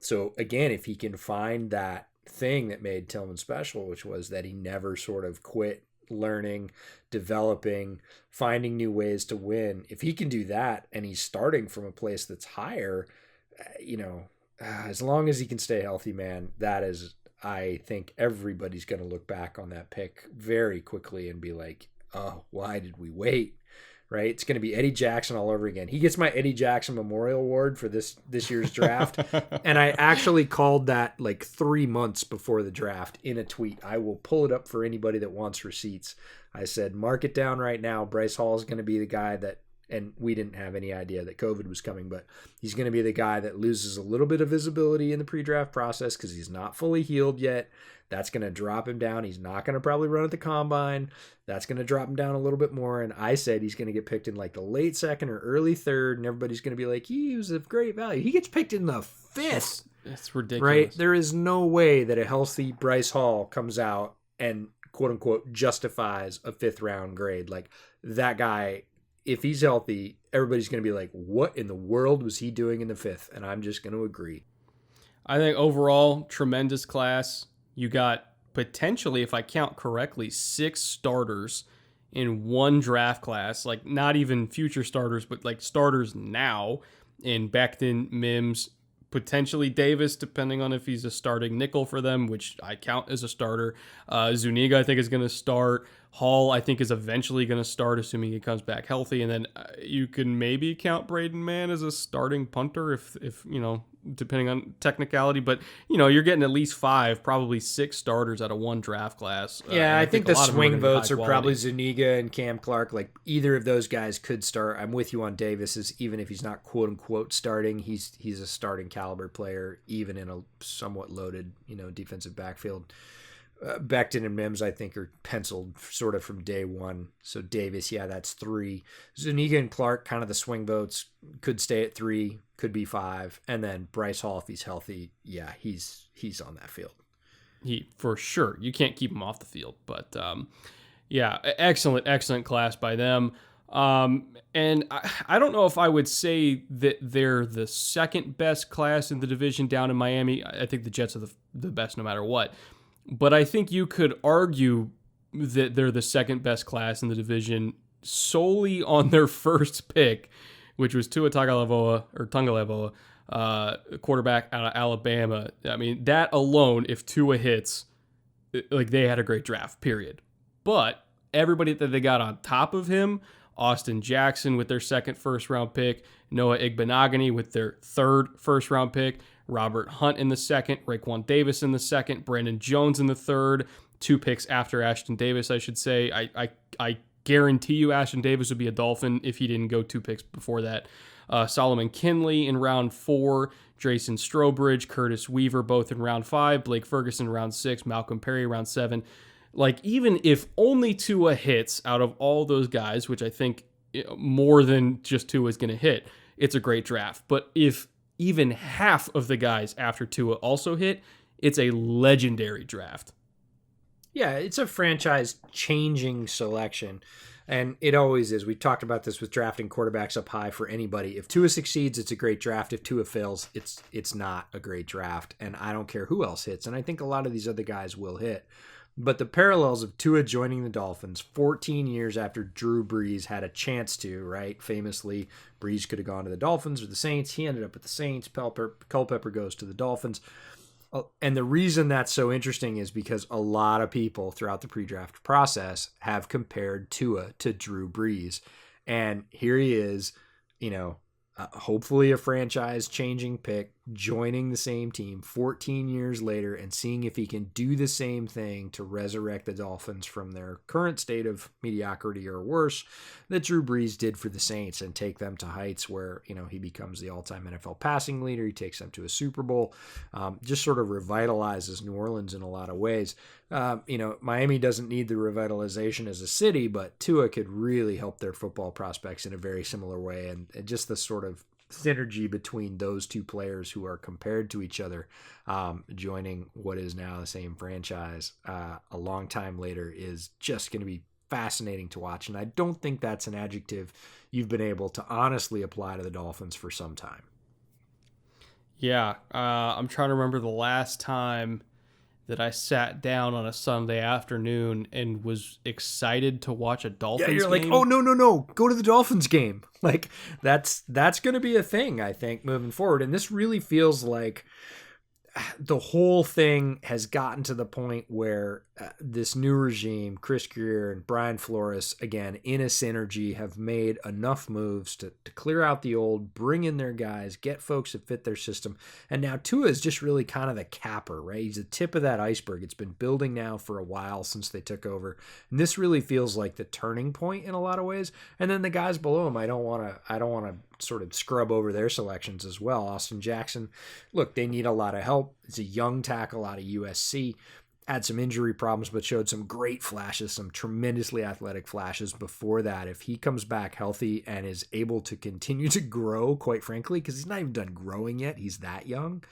So again, if he can find that thing that made Tillman special, which was that he never sort of quit learning, developing, finding new ways to win. If he can do that and he's starting from a place that's higher, as long as he can stay healthy, man, that is, I think everybody's going to look back on that pick very quickly and be like, oh, why did we wait? Right? It's going to be Eddie Jackson all over again. He gets my Eddie Jackson Memorial Award for this year's draft. And I actually called that like 3 months before the draft in a tweet. I will pull it up for anybody that wants receipts. I said, mark it down right now. Bryce Hall is going to be the guy that, and we didn't have any idea that COVID was coming, but he's going to be the guy that loses a little bit of visibility in the pre-draft process because he's not fully healed yet. That's going to drop him down. He's not going to probably run at the combine. That's going to drop him down a little bit more. And I said he's going to get picked in like the late second or early third, and everybody's going to be like, he was of great value. He gets picked in the 5th. That's ridiculous. Right? There is no way that a healthy Bryce Hall comes out and quote unquote justifies a 5th round grade. Like that guy, if he's healthy, everybody's going to be like, what in the world was he doing in the 5th? And I'm just going to agree. I think overall, tremendous class. You got potentially, if I count correctly, 6 starters in one draft class. Like not even future starters, but like starters now in Becton, Mims, potentially Davis, depending on if he's a starting nickel for them, which I count as a starter. Zuniga, I think, is going to start. Hall, I think, is eventually going to start, assuming he comes back healthy. And then you can maybe count Braden Mann as a starting punter if depending on technicality. But, you're getting at least 5, probably 6 starters out of one draft class. Yeah, I think the swing votes are probably Zuniga and Cam Clark. Like, either of those guys could start. I'm with you on Davis, even if he's not quote-unquote starting. He's a starting caliber player, even in a somewhat loaded, defensive backfield. Becton and Mims, I think, are penciled sort of from day one. So Davis, yeah, that's 3. Zuniga and Clark, kind of the swing votes, could stay at 3, could be 5. And then Bryce Hall, if he's healthy, yeah, he's on that field. He, for sure. You can't keep him off the field. But, yeah, excellent class by them. And I don't know if I would say that they're the second best class in the division down in Miami. I think the Jets are the best no matter what. But I think you could argue that they're the second best class in the division solely on their first pick, which was Tua Tagovailoa. quarterback out of Alabama. I mean, that alone, if Tua hits, like, they had a great draft, period. But everybody that they got on top of him, Austin Jackson with their second first-round pick, Noah Igbenogany with their third first-round pick, Robert Hunt in the second, Raekwon Davis in the second, Brandon Jones in the third, 2 picks after Ashton Davis, I should say. I guarantee you Ashton Davis would be a Dolphin if he didn't go 2 picks before that. Solomon Kinley in round 4, Jason Strowbridge, Curtis Weaver, both in round 5, Blake Ferguson round 6, Malcolm Perry round 7. Like, even if only Tua hits out of all those guys, which I think more than just Tua is going to hit, it's a great draft. But if even half of the guys after Tua also hit, it's a legendary draft. Yeah, it's a franchise-changing selection, and it always is. We talked about this with drafting quarterbacks up high for anybody. If Tua succeeds, it's a great draft. If Tua fails, it's not a great draft, and I don't care who else hits, and I think a lot of these other guys will hit. But the parallels of Tua joining the Dolphins 14 years after Drew Brees had a chance to, right? Famously, Brees could have gone to the Dolphins or the Saints. He ended up at the Saints. Culpepper goes to the Dolphins. And the reason that's so interesting is because a lot of people throughout the pre-draft process have compared Tua to Drew Brees. And here he is, hopefully a franchise-changing pick, joining the same team 14 years later and seeing if he can do the same thing to resurrect the Dolphins from their current state of mediocrity or worse that Drew Brees did for the Saints and take them to heights where, he becomes the all-time NFL passing leader. He takes them to a Super Bowl, just sort of revitalizes New Orleans in a lot of ways. Miami doesn't need the revitalization as a city, but Tua could really help their football prospects in a very similar way. And just the sort of synergy between those two players who are compared to each other, joining what is now the same franchise a long time later, is just going to be fascinating to watch. And I don't think that's an adjective you've been able to honestly apply to the Dolphins for some time. Yeah, I'm trying to remember the last time that I sat down on a Sunday afternoon and was excited to watch a Dolphins game. Yeah, you're like, oh, no, go to the Dolphins game. Like, that's going to be a thing, I think, moving forward. And this really feels like the whole thing has gotten to the point where this new regime, Chris Greer and Brian Flores, again, in a synergy, have made enough moves to clear out the old, bring in their guys, get folks that fit their system. And now Tua is just really kind of the capper, right? He's the tip of that iceberg. It's been building now for a while since they took over. And this really feels like the turning point in a lot of ways. And then the guys below him, I don't want to sort of scrub over their selections as well. Austin Jackson, look, they need a lot of help. It's a young tackle out of USC. Had some injury problems, but showed some great flashes, some tremendously athletic flashes before that. If he comes back healthy and is able to continue to grow, quite frankly, because he's not even done growing yet, he's that young,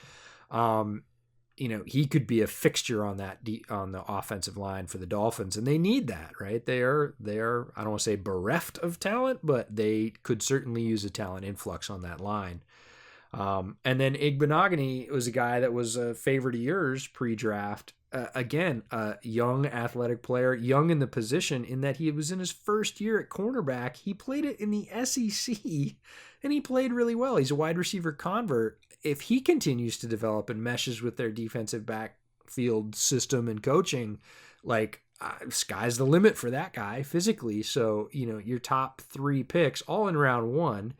he could be a fixture on on the offensive line for the Dolphins, and they need that, right? They are I don't want to say bereft of talent, but they could certainly use a talent influx on that line. And then Igbenogany was a guy that was a favorite of yours pre-draft. Again, a young athletic player, young in the position in that he was in his first year at cornerback. He played it in the SEC, and he played really well. He's a wide receiver convert. If he continues to develop and meshes with their defensive backfield system and coaching, sky's the limit for that guy physically. So, your top 3 picks all in round 1,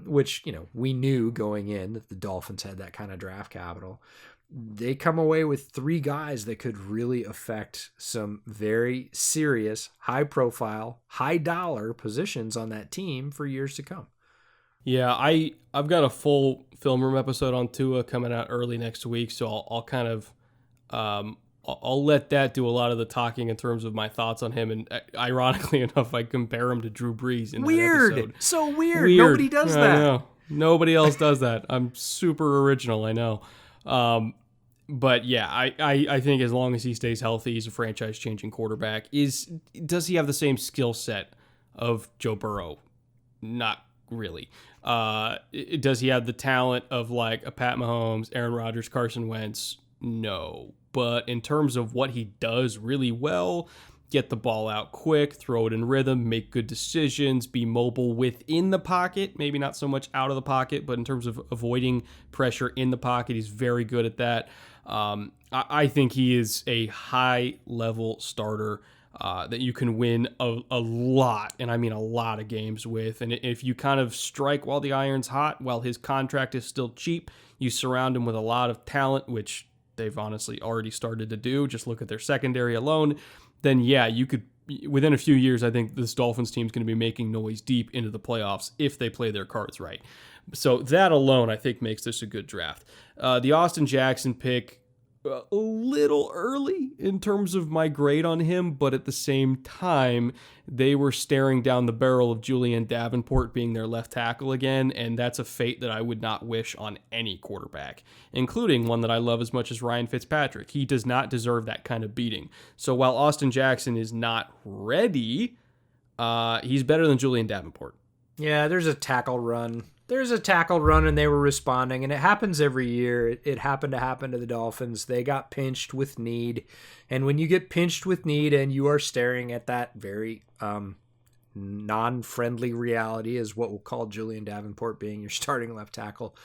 which, we knew going in that the Dolphins had that kind of draft capital. They come away with 3 guys that could really affect some very serious, high-profile, high-dollar positions on that team for years to come. Yeah, I've got a full film room episode on Tua coming out early next week, so I'll kind of I'll let that do a lot of the talking in terms of my thoughts on him. And ironically enough, I compare him to Drew Brees in that episode. So weird. Nobody does that. I know. Nobody else does that. I'm super original, I know. But yeah, I think as long as he stays healthy, he's a franchise-changing quarterback. Does he have the same skill set of Joe Burrow? Not really. Does he have the talent of like a Pat Mahomes, Aaron Rodgers, Carson Wentz? No. But in terms of what he does really well, get the ball out quick, throw it in rhythm, make good decisions, be mobile within the pocket, maybe not so much out of the pocket, but in terms of avoiding pressure in the pocket, he's very good at that. I think he is a high-level starter that you can win a lot, and I mean a lot of games with. And if you kind of strike while the iron's hot, while his contract is still cheap, you surround him with a lot of talent, which they've honestly already started to do. Just look at their secondary alone. Then yeah, you could, within a few years, I think this Dolphins team is going to be making noise deep into the playoffs if they play their cards right. So that alone, I think, makes this a good draft. The Austin Jackson pick, a little early in terms of my grade on him, but at the same time, they were staring down the barrel of Julian Davenport being their left tackle again, and that's a fate that I would not wish on any quarterback, including one that I love as much as Ryan Fitzpatrick. He does not deserve that kind of beating. So while Austin Jackson is not ready, he's better than Julian Davenport. Yeah, there's a tackle run. And they were responding, and it happens every year. It happened to the Dolphins. They got pinched with need, and when you get pinched with need and you are staring at that very non-friendly reality, is what we'll call Julian Davenport being your starting left tackle,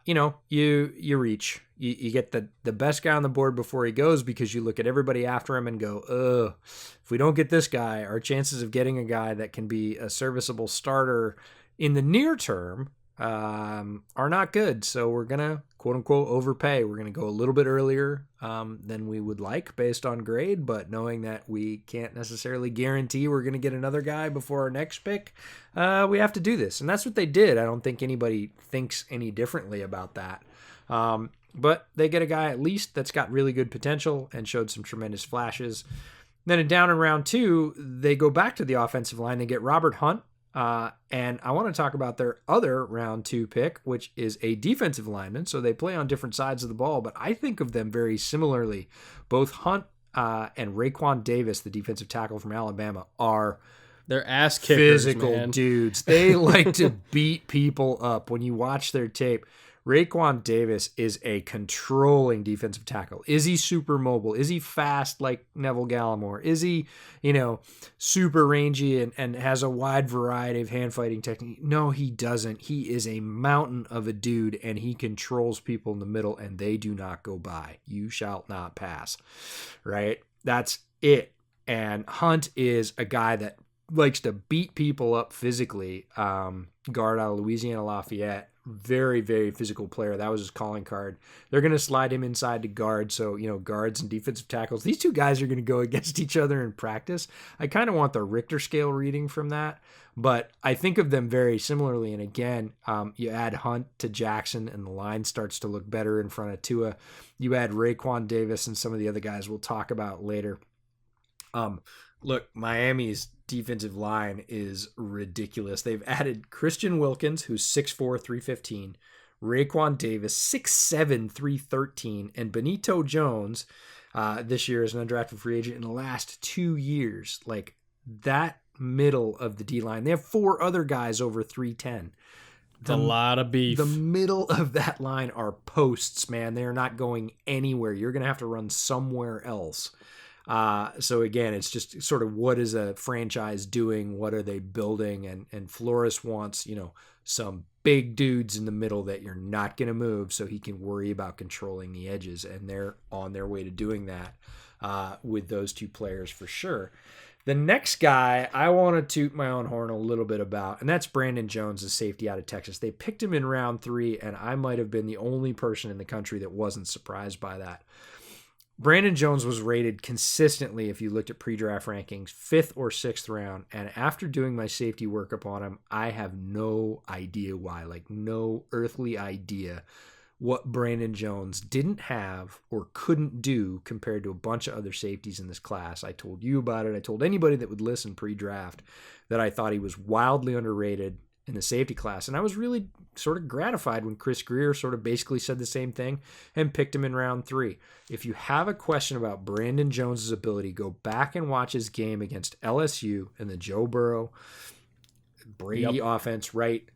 you reach. You get the best guy on the board before he goes, because you look at everybody after him and go, if we don't get this guy, our chances of getting a guy that can be a serviceable starter in the near term are not good. So we're going to, quote unquote, overpay. We're going to go a little bit earlier than we would like based on grade, but knowing that we can't necessarily guarantee we're going to get another guy before our next pick, we have to do this. And that's what they did. I don't think anybody thinks any differently about that. But they get a guy at least that's got really good potential and showed some tremendous flashes. Then down in round 2, they go back to the offensive line. They get Robert Hunt. And I want to talk about their other round 2 pick, which is a defensive lineman. So they play on different sides of the ball, but I think of them very similarly. Both Hunt and Raekwon Davis, the defensive tackle from Alabama, are they're ass kickers, physical man. Dudes. They like to beat people up. When you watch their tape, Raekwon Davis is a controlling defensive tackle. Is he super mobile? Is he fast like Neville Gallimore? Is he, super rangy and has a wide variety of hand fighting technique? No, he doesn't. He is a mountain of a dude, and he controls people in the middle, and they do not go by. You shall not pass, right? That's it. And Hunt is a guy that likes to beat people up physically. Guard out of Louisiana Lafayette. Very, very physical player. That was his calling card. They're going to slide him inside to guard. So, guards and defensive tackles, these two guys are going to go against each other in practice. I kind of want the Richter scale reading from that, but I think of them very similarly. And again, you add Hunt to Jackson and the line starts to look better in front of Tua. You add Raekwon Davis and some of the other guys we'll talk about later. Look, Miami's defensive line is ridiculous. They've added Christian Wilkins, who's 6'4", 315, Raekwon Davis, 6'7", 313, and Benito Jones this year as an undrafted free agent in the last 2 years. Like, that middle of the D-line. They have 4 other guys over 310. It's a lot of beef. The middle of that line are posts, man. They're not going anywhere. You're going to have to run somewhere else. So again, it's just sort of what is a franchise doing? What are they building? And Flores wants, some big dudes in the middle that you're not going to move so he can worry about controlling the edges. And they're on their way to doing that with those 2 players for sure. The next guy I want to toot my own horn a little bit about, and that's Brandon Jones, the safety out of Texas. They picked him in round 3, and I might have been the only person in the country that wasn't surprised by that. Brandon Jones was rated consistently, if you looked at pre-draft rankings, 5th or 6th round. And after doing my safety workup on him, I have no idea why, like no earthly idea what Brandon Jones didn't have or couldn't do compared to a bunch of other safeties in this class. I told you about it. I told anybody that would listen pre-draft that I thought he was wildly underrated in the safety class. And I was really sort of gratified when Chris Greer sort of basically said the same thing and picked him in round 3. If you have a question about Brandon Jones's ability, go back and watch his game against LSU in the Joe Burrow Brady offense, right?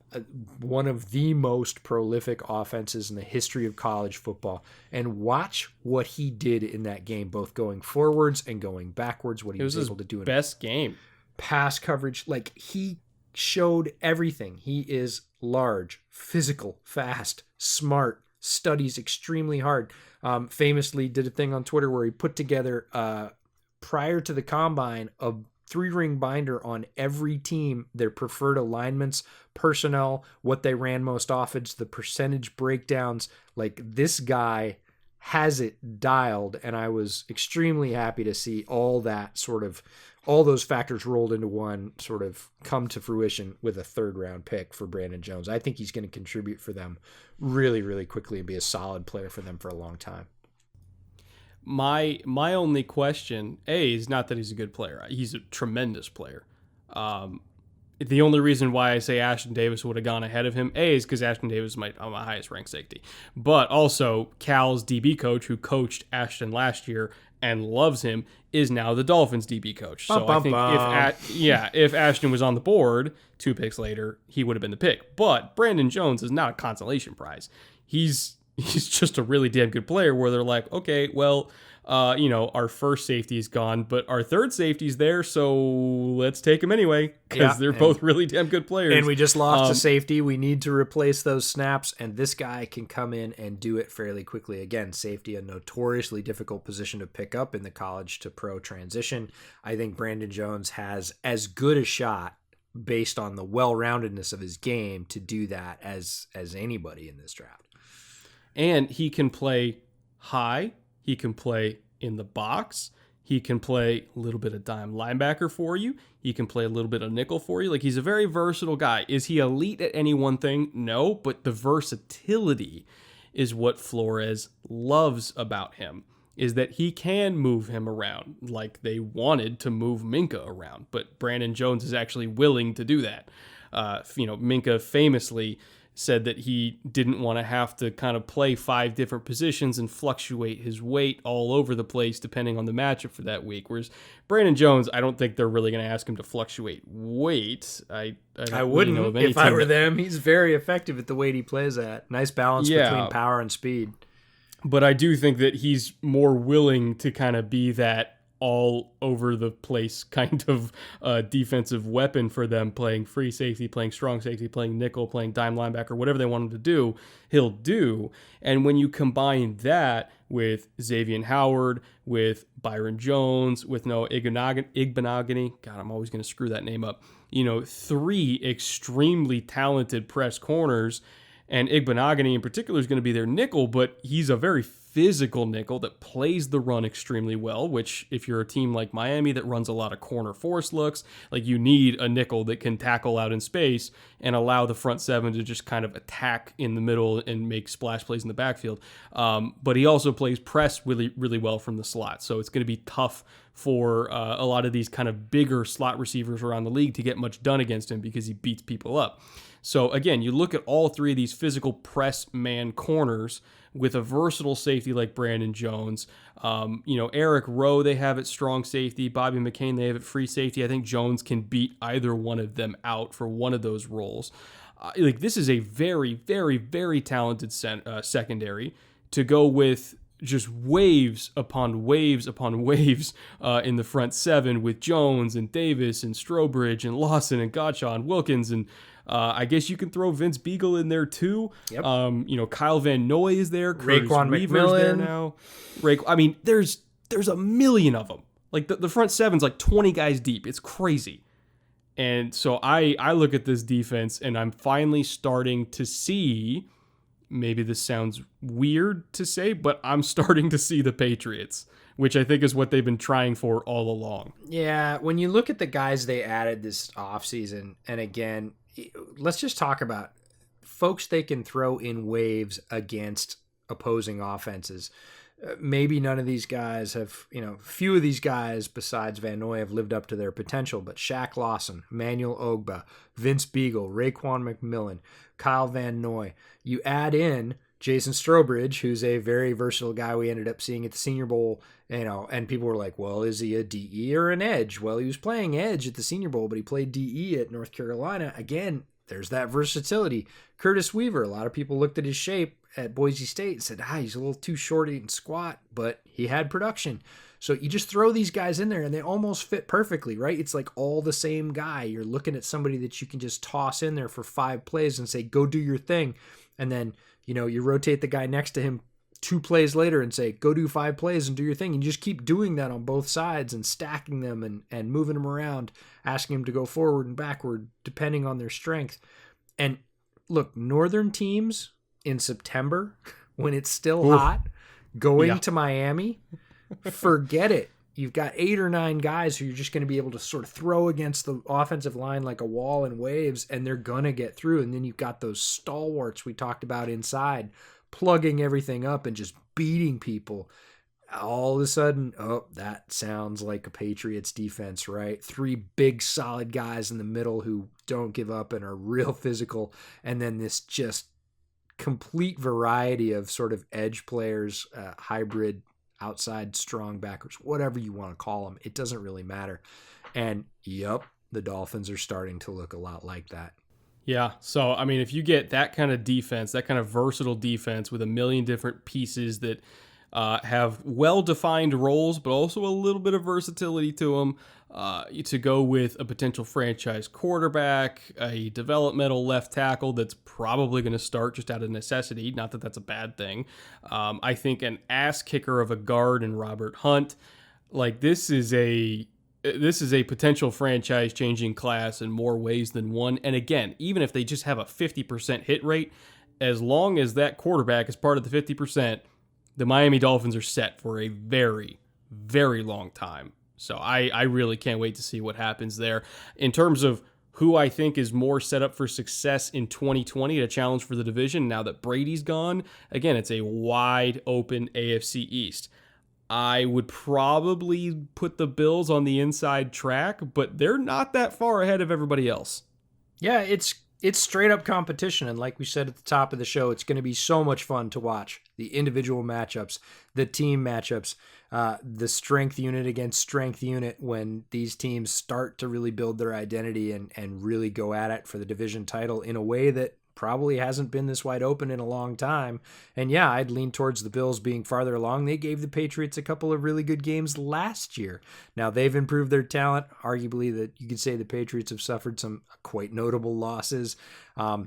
One of the most prolific offenses in the history of college football. And watch what he did in that game, both going forwards and going backwards, what he was able to do in best game. Pass coverage. Like, he showed everything. He is large, physical, fast, smart, studies extremely hard. Famously did a thing on Twitter where he put together, prior to the combine, a 3-ring binder on every team, their preferred alignments, personnel, what they ran most often, the percentage breakdowns. Like, this guy has it dialed, and I was extremely happy to see all those factors rolled into one, sort of come to fruition with a 3rd-round pick for Brandon Jones. I think he's going to contribute for them really, really quickly and be a solid player for them for a long time. My only question, is not that he's a good player. He's a tremendous player. The only reason why I say Ashton Davis would have gone ahead of him, is because Ashton Davis is my highest ranked safety. But also, Cal's DB coach, who coached Ashton last year and loves him, is now the Dolphins DB coach. So I think if Ashton was on the board 2 picks later, he would have been the pick. But Brandon Jones is not a consolation prize. He's just a really damn good player where they're like, okay, well, our first safety is gone, but our 3rd safety's there, so let's take him anyway, because they're both really damn good players. And we just lost a safety. We need to replace those snaps, and this guy can come in and do it fairly quickly. Again, safety, a notoriously difficult position to pick up in the college to pro transition. I think Brandon Jones has as good a shot, based on the well-roundedness of his game, to do that as anybody in this draft. And he can play high. He can play in the box. He can play a little bit of dime linebacker for you. He can play a little bit of nickel for you. Like, he's a very versatile guy. Is he elite at any one thing? No, but the versatility is what Flores loves about him, is that he can move him around like they wanted to move Minka around. But Brandon Jones is actually willing to do that. Minka famously said that he didn't want to have to kind of play 5 different positions and fluctuate his weight all over the place depending on the matchup for that week. Whereas Brandon Jones, I don't think they're really going to ask him to fluctuate weight. I wouldn't know of any if I were them. He's very effective at the weight he plays at. Nice balance between power and speed. But I do think that he's more willing to kind of be that all over the place kind of defensive weapon for them, playing free safety, playing strong safety, playing nickel, playing dime linebacker, whatever they want him to do, he'll do. And when you combine that with Xavier Howard, with Byron Jones, with Noah Igbenogany, God, I'm always going to screw that name up, 3 extremely talented press corners, and Igbenogany in particular is going to be their nickel, but he's a very physical nickel that plays the run extremely well, which if you're a team like Miami that runs a lot of corner force looks, like, you need a nickel that can tackle out in space and allow the front 7 to just kind of attack in the middle and make splash plays in the backfield. But he also plays press really, really well from the slot. So it's going to be tough for a lot of these kind of bigger slot receivers around the league to get much done against him because he beats people up. So again, you look at all 3 of these physical press man corners with a versatile safety like Brandon Jones. Eric Rowe, they have at strong safety. Bobby McCain, they have at free safety. I think Jones can beat either one of them out for one of those roles. This is a very, very, very talented secondary to go with just waves upon waves upon waves in the front 7 with Jones and Davis and Strobridge and Lawson and Gottschall and Wilkins, and I guess you can throw Vince Beagle in there too. Yep. Kyle Van Noy is there. Raekwon Weaver's there now. There's a million of them. Like, the front 7's like 20 guys deep. It's crazy. And so I look at this defense and I'm finally starting to see, maybe this sounds weird to say, but I'm starting to see the Patriots, which I think is what they've been trying for all along. Yeah, when you look at the guys they added this offseason, and again, let's just talk about folks they can throw in waves against opposing offenses. Maybe none of these guys have, few of these guys besides Van Noy have lived up to their potential, but Shaq Lawson, Manuel Ogba, Vince Beagle, Raekwon McMillan, Kyle Van Noy. You add in Jason Strobridge, who's a very versatile guy we ended up seeing at the Senior Bowl, and people were like, well, is he a DE or an edge? Well, he was playing edge at the Senior Bowl, but he played DE at North Carolina. Again, there's that versatility. Curtis Weaver, a lot of people looked at his shape at Boise State and said, he's a little too short and squat, but he had production. So you just throw these guys in there and they almost fit perfectly, right? It's like all the same guy. You're looking at somebody that you can just toss in there for 5 plays and say, go do your thing. And then, you rotate the guy next to him 2 plays later and say, go do 5 plays and do your thing. And you just keep doing that on both sides and stacking them and moving them around, asking them to go forward and backward, depending on their strength. And look, Northern teams in September, when it's still hot, going to Miami, forget it. You've got 8 or 9 guys who you're just going to be able to sort of throw against the offensive line like a wall in waves, and they're going to get through. And then you've got those stalwarts we talked about inside, plugging everything up and just beating people. All of a sudden, that sounds like a Patriots defense, right? 3 big, solid guys in the middle who don't give up and are real physical. And then this just complete variety of sort of edge players, hybrid outside strong backers, whatever you want to call them. It doesn't really matter. And the Dolphins are starting to look a lot like that. Yeah. So, I mean, if you get that kind of defense, that kind of versatile defense with a million different pieces that have well-defined roles, but also a little bit of versatility to them, to go with a potential franchise quarterback, a developmental left tackle that's probably going to start just out of necessity. Not that that's a bad thing. I think an ass kicker of a guard in Robert Hunt. Like, this is a potential franchise-changing class in more ways than one. And again, even if they just have a 50% hit rate, as long as that quarterback is part of the 50%, the Miami Dolphins are set for a very, very long time. So I really can't wait to see what happens there. In terms of who I think is more set up for success in 2020 to challenge for the division now that Brady's gone, again, it's a wide open AFC East. I would probably put the Bills on the inside track, but they're not that far ahead of everybody else. Yeah, it's straight up competition. And like we said at the top of the show, it's going to be so much fun to watch the individual matchups, the team matchups, the strength unit against strength unit when these teams start to really build their identity and really go at it for the division title in a way that probably hasn't been this wide open in a long time. And yeah, I'd lean towards the Bills being farther along. They gave the Patriots a couple of really good games last year. Now they've improved their talent. Arguably that you could say the Patriots have suffered some quite notable losses.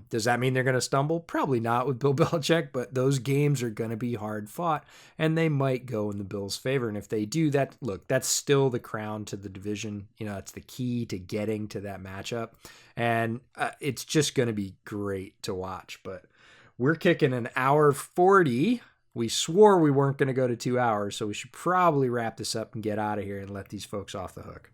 Does that mean they're going to stumble? Probably not with Bill Belichick, but those games are going to be hard fought and they might go in the Bills' favor. And if they do that, look, that's still the crown to the division. It's the key to getting to that matchup. And it's just going to be great to watch. But we're kicking an hour 40. We swore we weren't going to go to 2 hours, so we should probably wrap this up and get out of here and let these folks off the hook.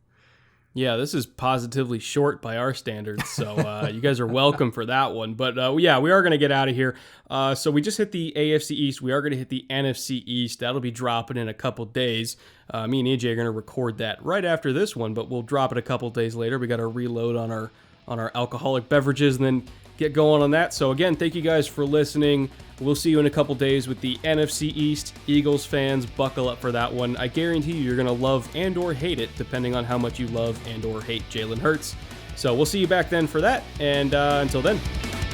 Yeah, this is positively short by our standards, so you guys are welcome for that one. But yeah, we are going to get out of here. So we just hit the AFC East. We are going to hit the NFC East. That'll be dropping in a couple days. Me and AJ are going to record that right after this one, but we'll drop it a couple days later. We got to reload on our alcoholic beverages and then get going on that. So again, thank you guys for listening. We'll see you in a couple days with the NFC East. Eagles fans, buckle up for that one. I guarantee you're going to love and or hate it, depending on how much you love and or hate Jalen Hurts. So we'll see you back then for that. And until then,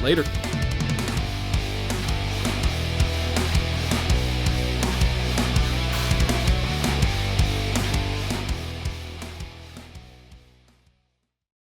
later.